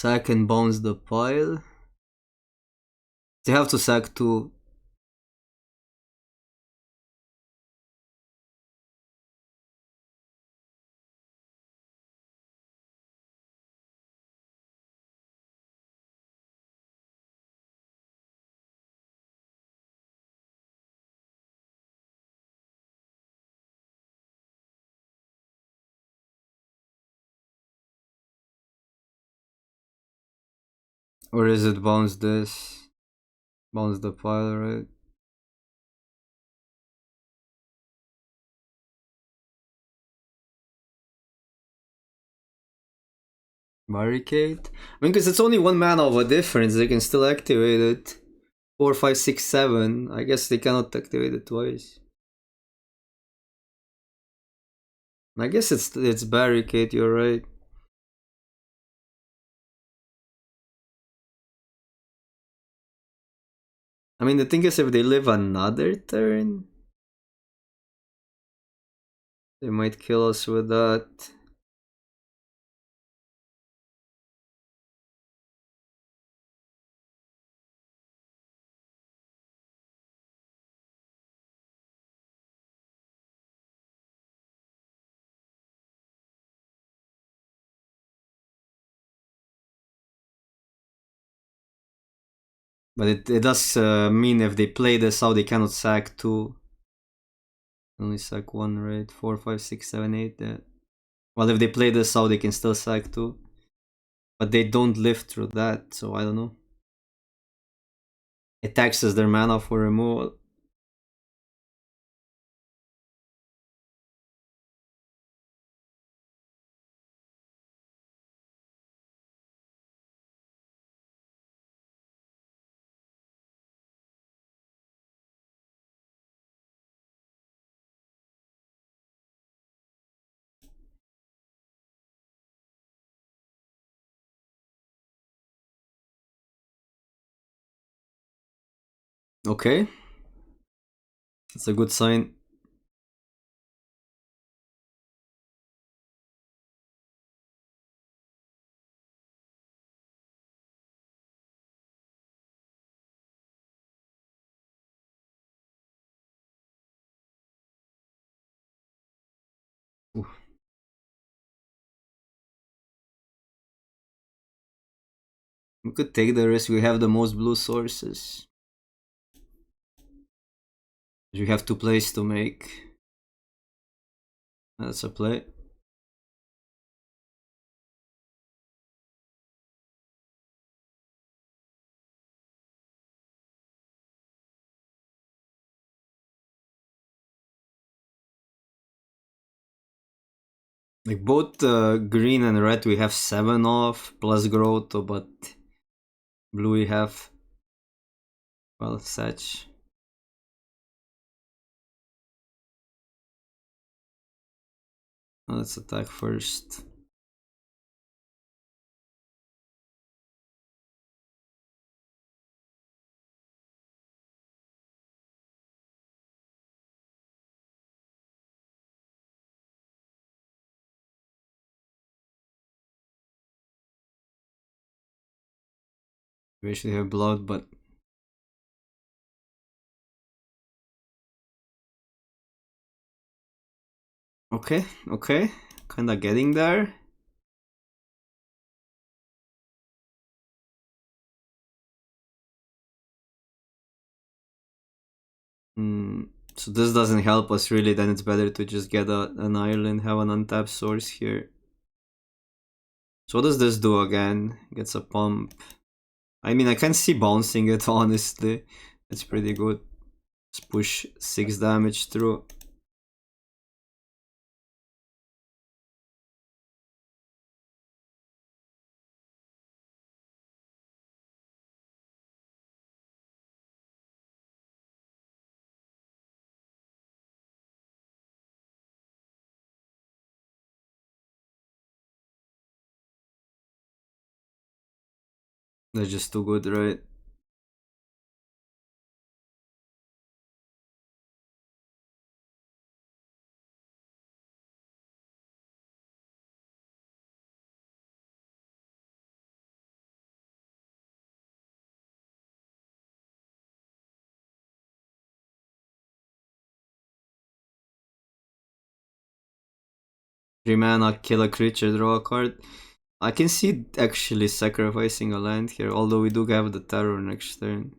Sack and bounce the pile. They have to sack 2. Or is it bounce this? Bounce the pile, right? Barricade? I mean, because it's only 1 mana of a difference, they can still activate it. 4, 5, 6, 7. I guess they cannot activate it twice. I guess it's barricade, you're right. I mean, the thing is, if they live another turn, they might kill us with that. But it does mean if they play this out, they cannot sack 2. Only sack 1, right? 4, 5, 6, 7, 8. Well, if they play this out, they can still sack 2. But they don't live through that, so I don't know. It taxes their mana for removal. Okay. It's a good sign. Ooh. We could take the risk. We have the most blue sources. We have 2 plays to make. That's a play. Like both green and red, we have 7 off plus growth, but blue we have, well, Satch. Let's attack first. We actually have blood, but okay, kinda getting there. So this doesn't help us really, then it's better to just get an island, have an untapped source here. So what does this do again? Gets a pump. I mean, I can see bouncing it, honestly. It's pretty good. Let's push 6 damage through. They're just too good, right? 3 mana, kill a creature, draw a card. I can see actually sacrificing a land here, although we do have the terror next turn.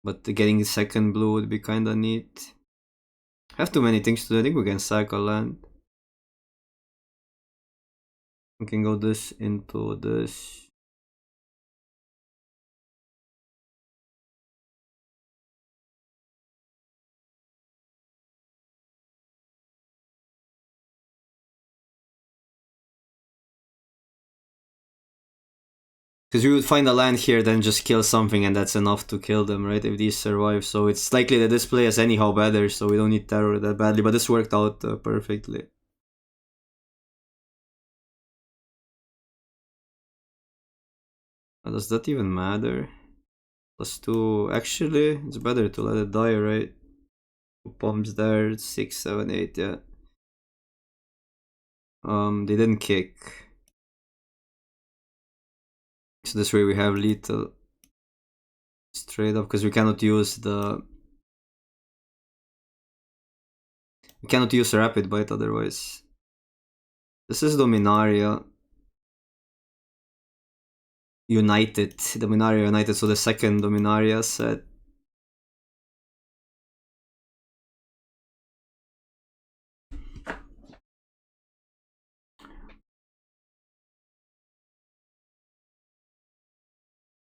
But getting the second blue would be kinda neat. Have too many things to do. I think we can sack a land. We can go this into this. Because we would find a land here, then just kill something, and that's enough to kill them, right? If these survive. So it's likely that this play is anyhow better, so we don't need terror that badly. But this worked out perfectly. Does that even matter? +2. Actually, it's better to let it die, right? 2 pumps there. 6, 7, 8, yeah. They didn't kick. So this way we have lethal. Straight up, because we cannot use the... We cannot use Rapid Bite otherwise. This is Dominaria United. Dominaria United, so the second Dominaria set.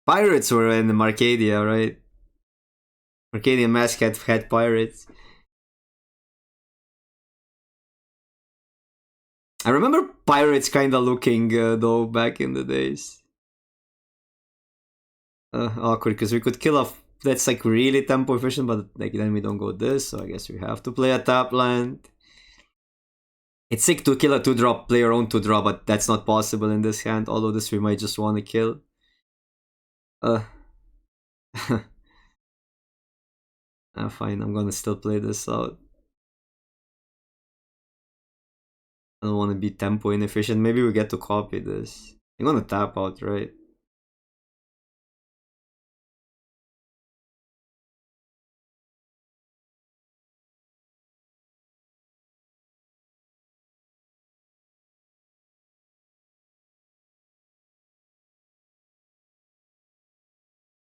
Pirates were in Marcadia, right? Marcadian Mask had pirates. I remember pirates kinda looking though back in the days. Awkward, because we could kill off. That's like really tempo efficient, but like then we don't go this, so I guess we have to play a tap land. It's sick to kill a 2-drop, play your own 2-drop, but that's not possible in this hand, although this we might just want to kill. Fine, I'm gonna still play this out. I don't want to be tempo inefficient. Maybe we get to copy this. I'm gonna tap out, right?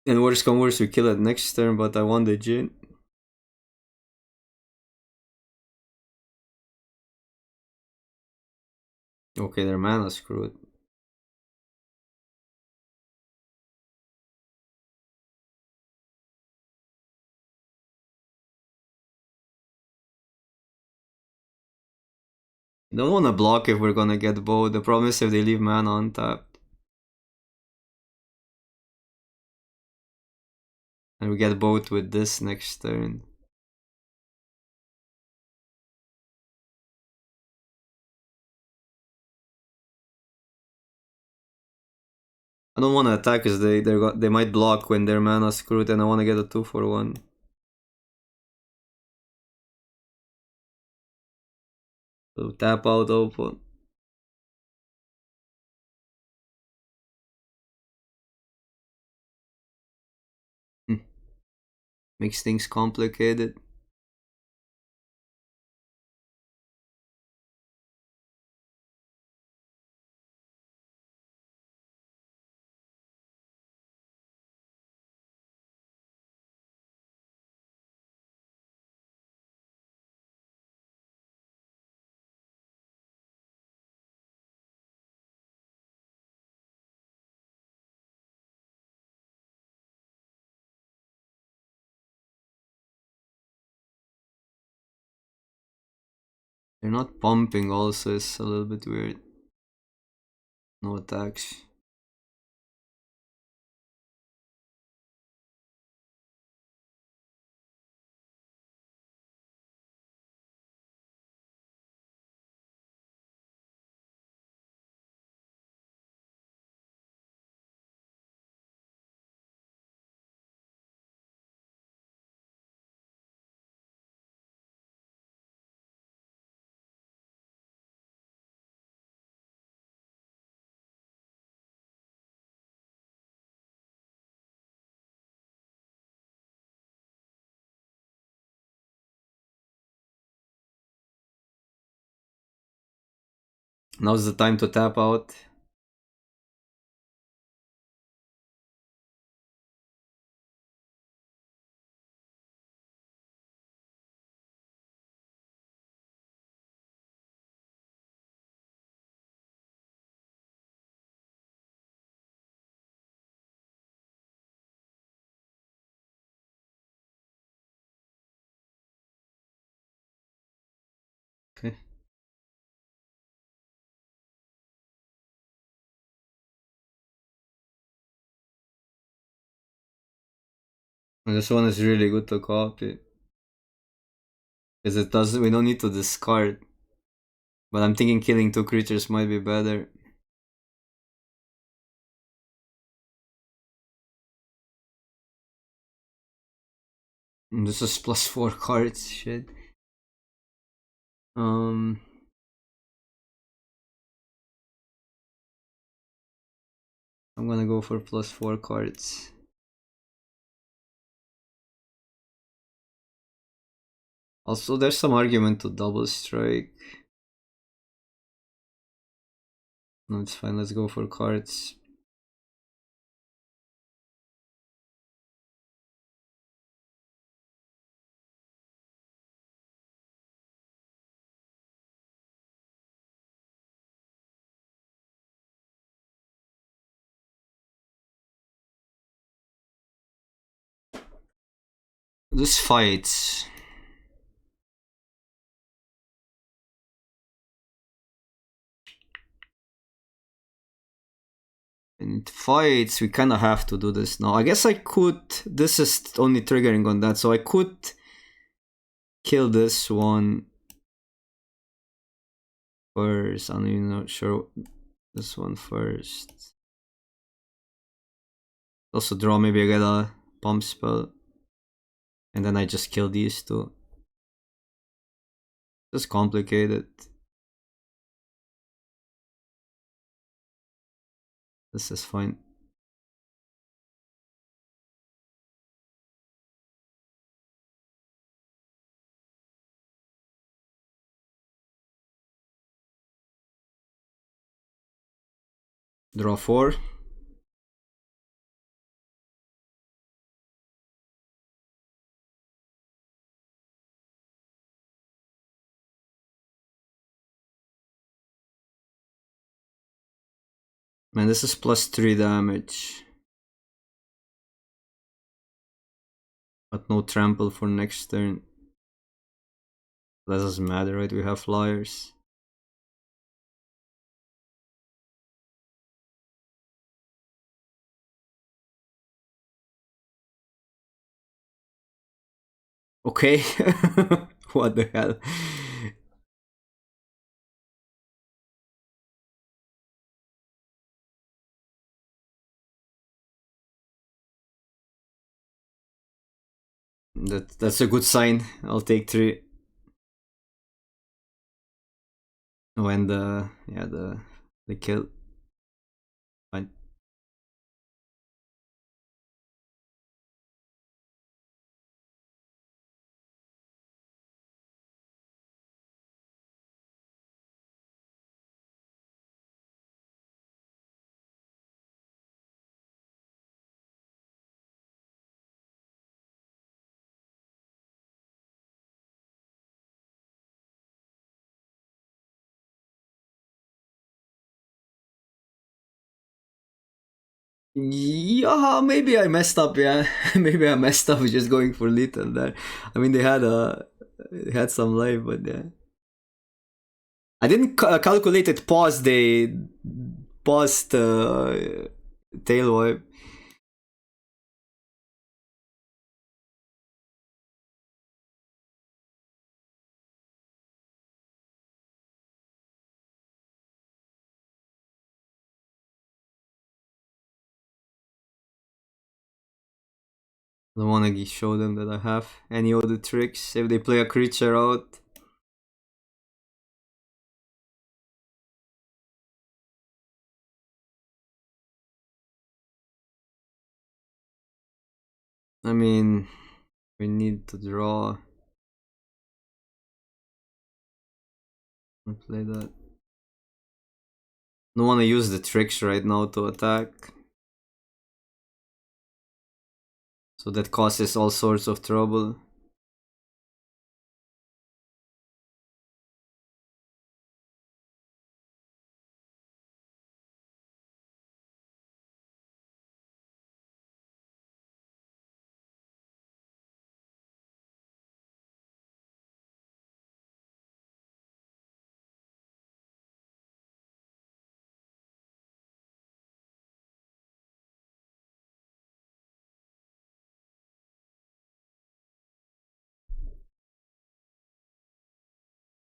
And worst come worst, we kill it next turn, but I want the Jin. Okay, their mana screwed. Don't want to block if we're gonna get both. The problem is if they leave mana untapped. And we get both with this next turn. I don't want to attack because they might block when their mana screwed, and I want to get a 2-for-1. So tap out open. Makes things complicated. They're not pumping also, it's a little bit weird. No attacks. Now's the time to tap out. Okay. This one is really good to copy. Because it does, we don't need to discard. But I'm thinking killing 2 creatures might be better. And this is +4 cards, shit. I'm gonna go for +4 cards. Also, there's some argument to double strike. No, it's fine, let's go for cards. This fights. And it fights, we kinda have to do this now. I guess I could, this is only triggering on that, so I could kill this one first. I'm even not sure this one first. Also draw, maybe I get a pump spell. And then I just kill these two. It's complicated. This is fine. Draw 4. Man, this is +3 damage. But no trample for next turn. That doesn't matter, right? We have flyers. Okay. What the hell? That's a good sign. I'll take 3. Oh, and yeah, the kill. Fine. Yeah, maybe I messed up. Yeah, maybe I messed up just going for little there. I mean, they had some life, but yeah, I didn't calculate it. Paused tail wipe. I don't want to show them that I have any other tricks if they play a creature out. I mean, we need to draw. I play that. Don't want to use the tricks right now to attack. So that causes all sorts of trouble.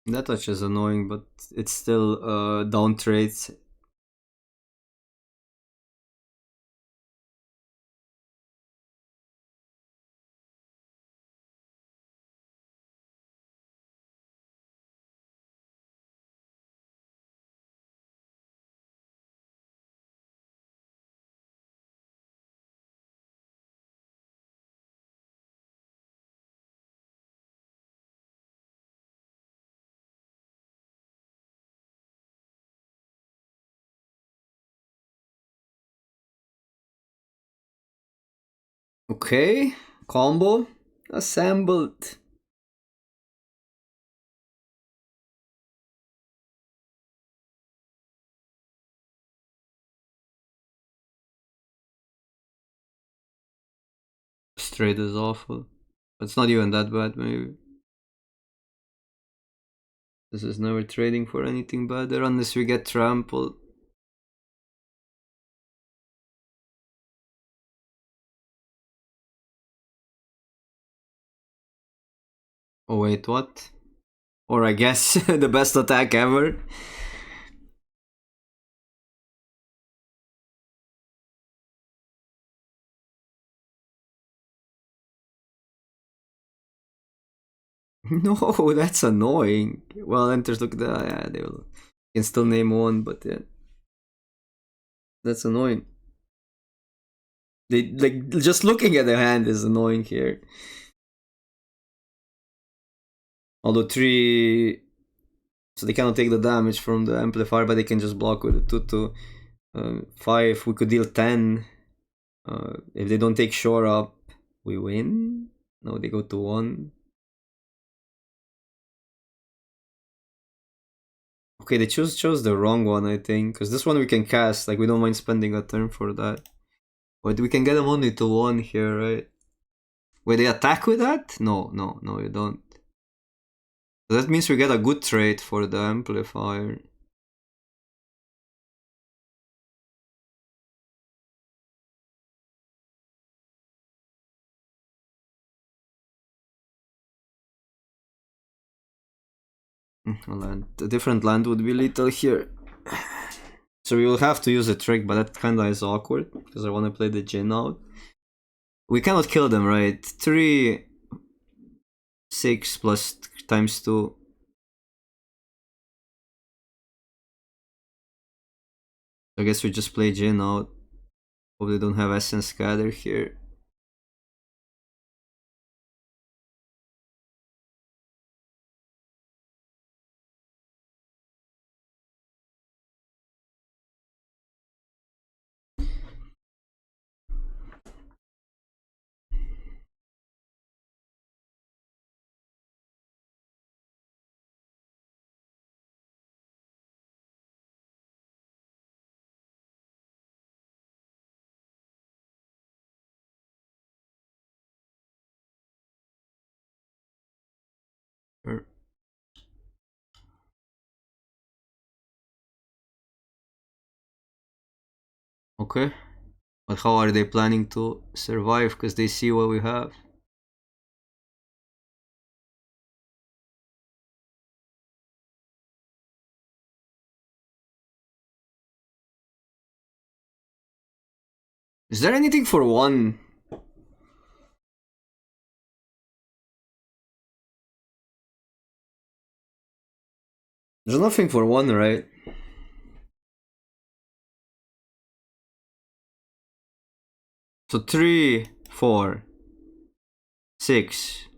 That touch is annoying, but it's still down trades. Okay, combo assembled. Straight is awful. It's not even that bad, maybe. This is never trading for anything better unless we get trampled. Oh wait, what? Or I guess the best attack ever. No, that's annoying. Well, enters look there. Yeah, they will. You can still name one, but yeah, that's annoying. They like just looking at their hand is annoying here. Although 3, so they cannot take the damage from the amplifier, but they can just block with a 2/2. 5, we could deal 10. If they don't take shore up, we win. No, they go to 1. Okay, they chose the wrong one, I think, because this one we can cast. Like we don't mind spending a turn for that. But we can get them only to 1 here, right? Wait, they attack with that? No, you don't. That means we get a good trade for the amplifier. A different land would be lethal here. So we will have to use a trick, but that kinda is awkward, because I want to play the Jin out. We cannot kill them, right? 3, 6 plus times 2. I guess we just play Jin out. Hope they don't have Essence Gather here. Sure. Okay. But how are they planning to survive? Because they see what we have. Is there anything for 1? There's nothing for 1, right? So 3, 4, 6.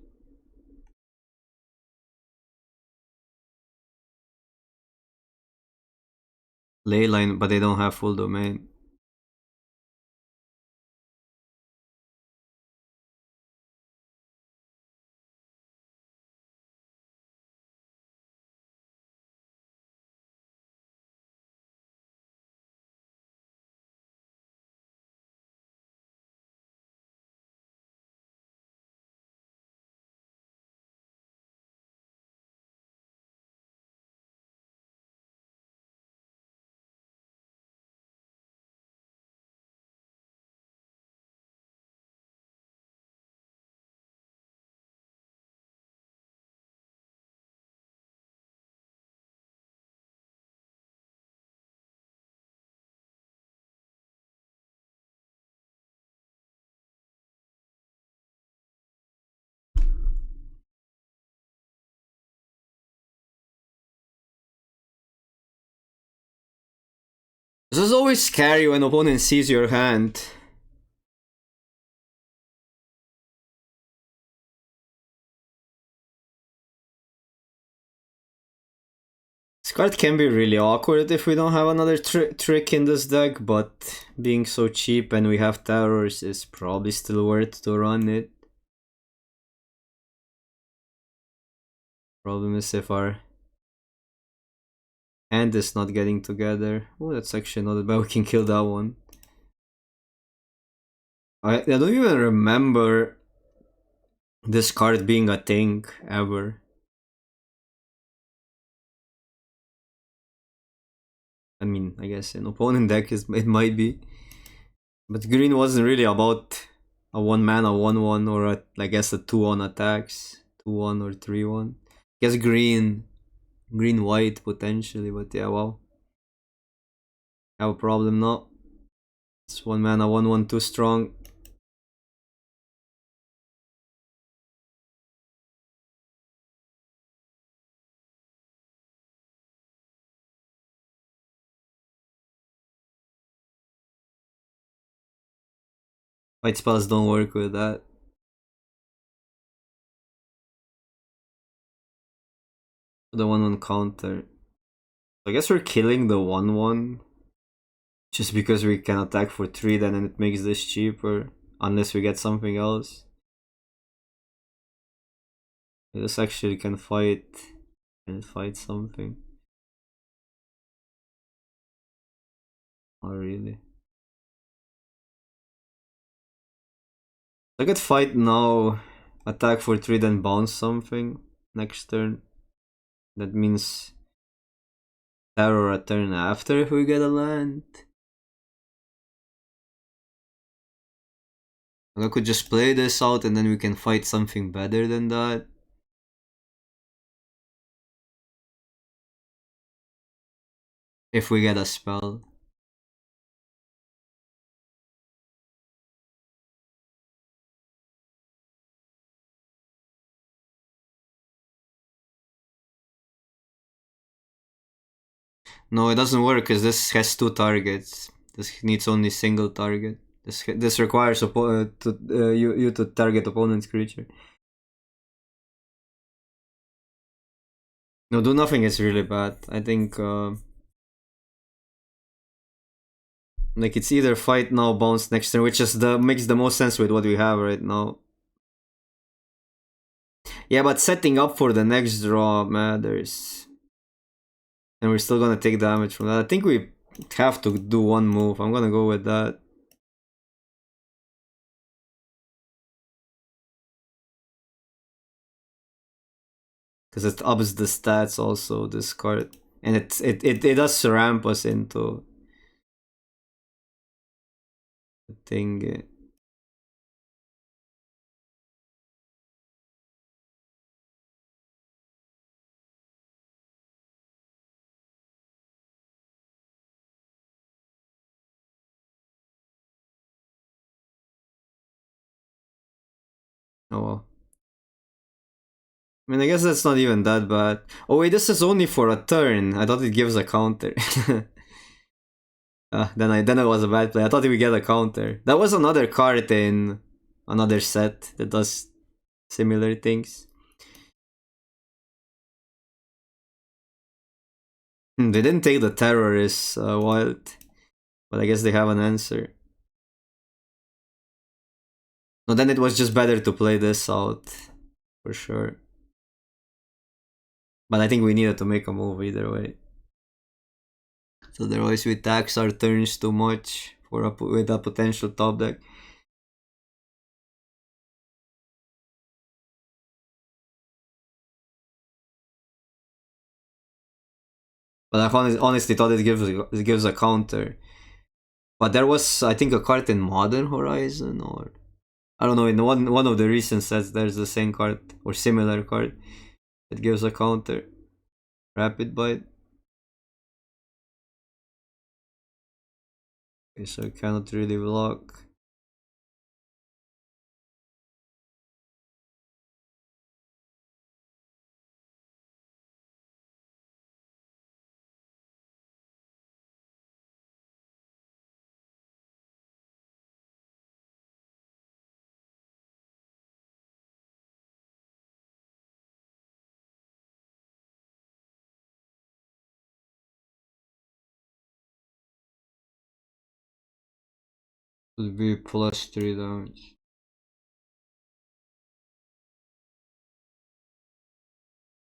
Leyline, but they don't have full domain. This is always scary when opponent sees your hand. This card can be really awkward if we don't have another trick in this deck, but being so cheap and we have terrors is probably still worth to run it. Problem is if our hand is not getting together. Oh, that's actually not bad. We can kill that one. I don't even remember this card being a thing ever. I mean, I guess an opponent deck it might be, but green wasn't really about a 1-mana 1/1 or I guess a 2/1 attacks, 2/1 or 3/1. I guess green white potentially, but yeah, well, have a problem now. It's 1-mana 1/1 too strong. White spells don't work with that. The 1/1 counter. I guess we're killing the 1/1 just because we can attack for 3, then it makes this cheaper unless we get something else. This actually can fight. Can it fight something? Not really. I could fight now, attack for 3, then bounce something next turn. That means terror a turn after if we get a land. I could just play this out and then we can fight something better than that. If we get a spell. No, it doesn't work because this has 2 targets. This needs only single target. This requires you to target opponent's creature. No, do nothing is really bad. I think like it's either fight now, bounce next turn, which is makes the most sense with what we have right now. Yeah, but setting up for the next draw matters. And we're still gonna take damage from that. I think we have to do one move. I'm gonna go with that. Because it ups the stats also, this card. And it does ramp us into the thing. Oh well. I mean, I guess that's not even that bad. Oh wait, this is only for a turn. I thought it gives a counter. Then it was a bad play. I thought we get a counter. That was another card in another set that does similar things. They didn't take the terrorists wild, but I guess they have an answer. No, then it was just better to play this out, for sure. But I think we needed to make a move either way. So otherwise we tax our turns too much for with a potential top deck. But I honestly thought it gives a counter. But there was, I think, a card in Modern Horizon, or I don't know, in one of the recent sets there's the same card or similar card that gives a counter. Rapid Bite. Okay, so I cannot really block. Would be +3 damage.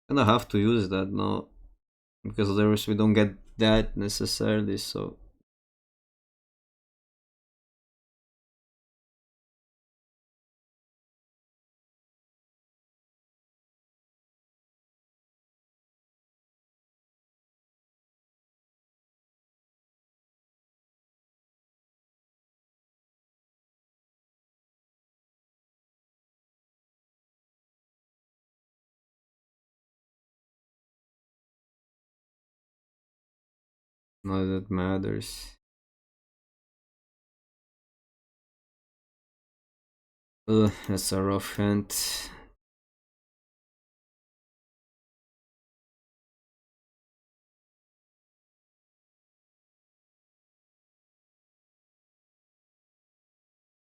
Gonna have to use that now, because otherwise we don't get that necessarily, so. Not that it matters. Ugh, that's a rough hand.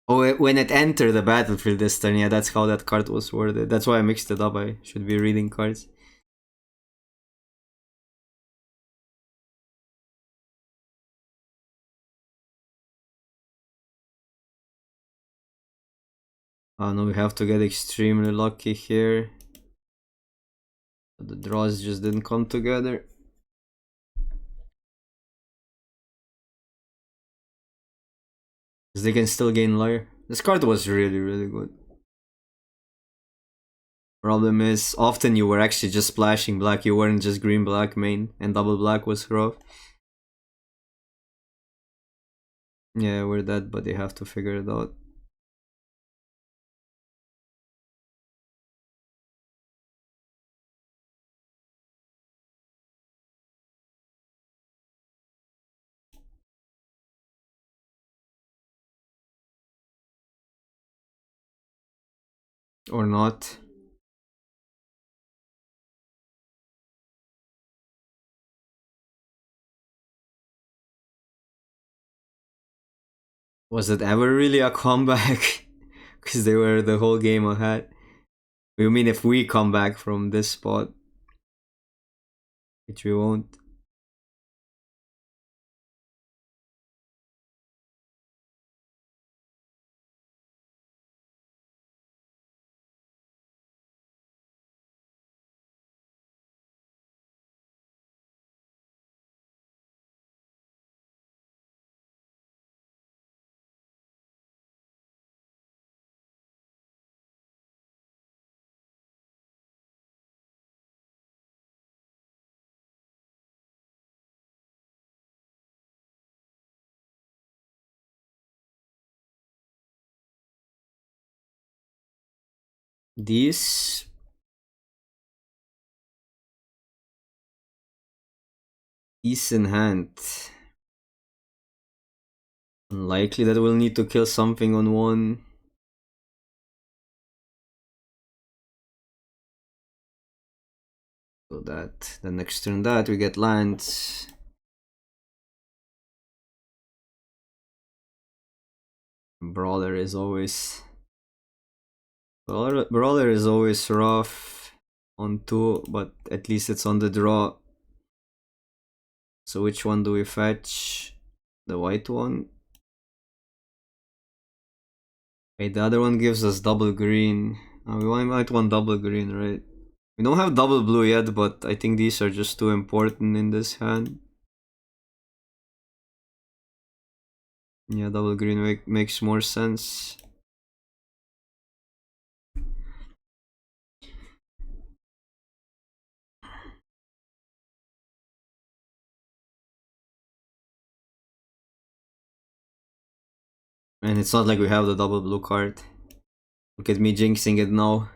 Oh, when it entered the battlefield this turn, yeah, that's how that card was worded. That's why I mixed it up. I should be reading cards. Oh no, we have to get extremely lucky here. The draws just didn't come together. Because they can still gain Lyre. This card was really, really good. Problem is, often you were actually just splashing black, you weren't just green-black main, and double black was rough. Yeah, we're dead, but they have to figure it out. Or not. Was it ever really a comeback? Because they were the whole game ahead. You mean if we come back from this spot? Which we won't. These in hand. Unlikely that we'll need to kill something on one. So that the next turn that we get lands. Brawler is always rough on 2, but at least it's on the draw. So which one do we fetch? The white one. Wait, the other one gives us double green. We might want double green, right? We don't have double blue yet, but I think these are just too important in this hand. Yeah, double green makes more sense. And it's not like we have the double blue card. Look at me jinxing it now.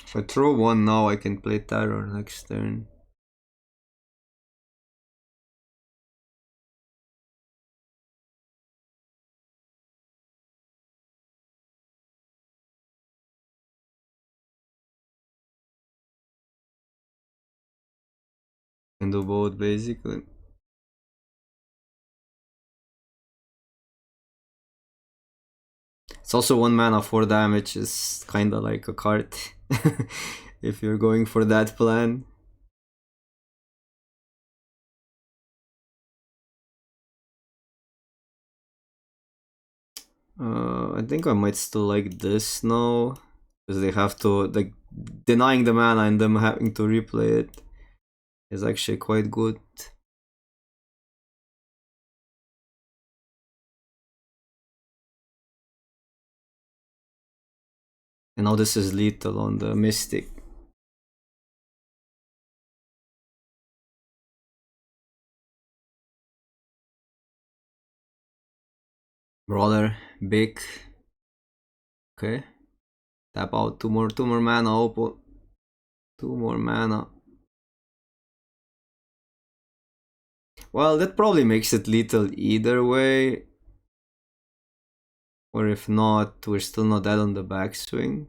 If I throw one now, I can play Terror next turn. Can do both basically. It's also 1 mana, 4 damage is kinda like a card. If you're going for that plan. I think I might still like this now. Because they have to, like, denying the mana and them having to replay it is actually quite good. And now this is lethal on the Mystic. Brawler, big. Okay. Tap out, two more mana, Oppo. 2 more mana. Well, that probably makes it lethal either way. Or if not, we're still not dead on the backswing.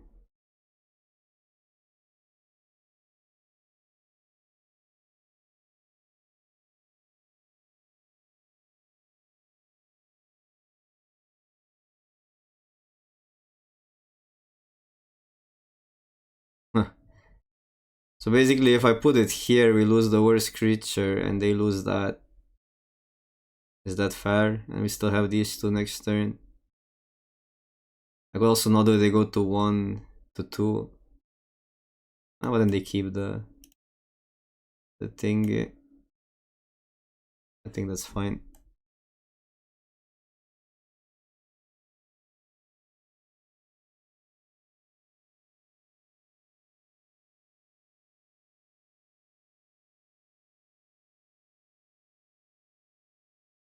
So basically, if I put it here, we lose the worst creature and they lose that. Is that fair? And we still have these two next turn. I could also not do they go to 1 to 2. Oh, but then they keep the thing. I think that's fine.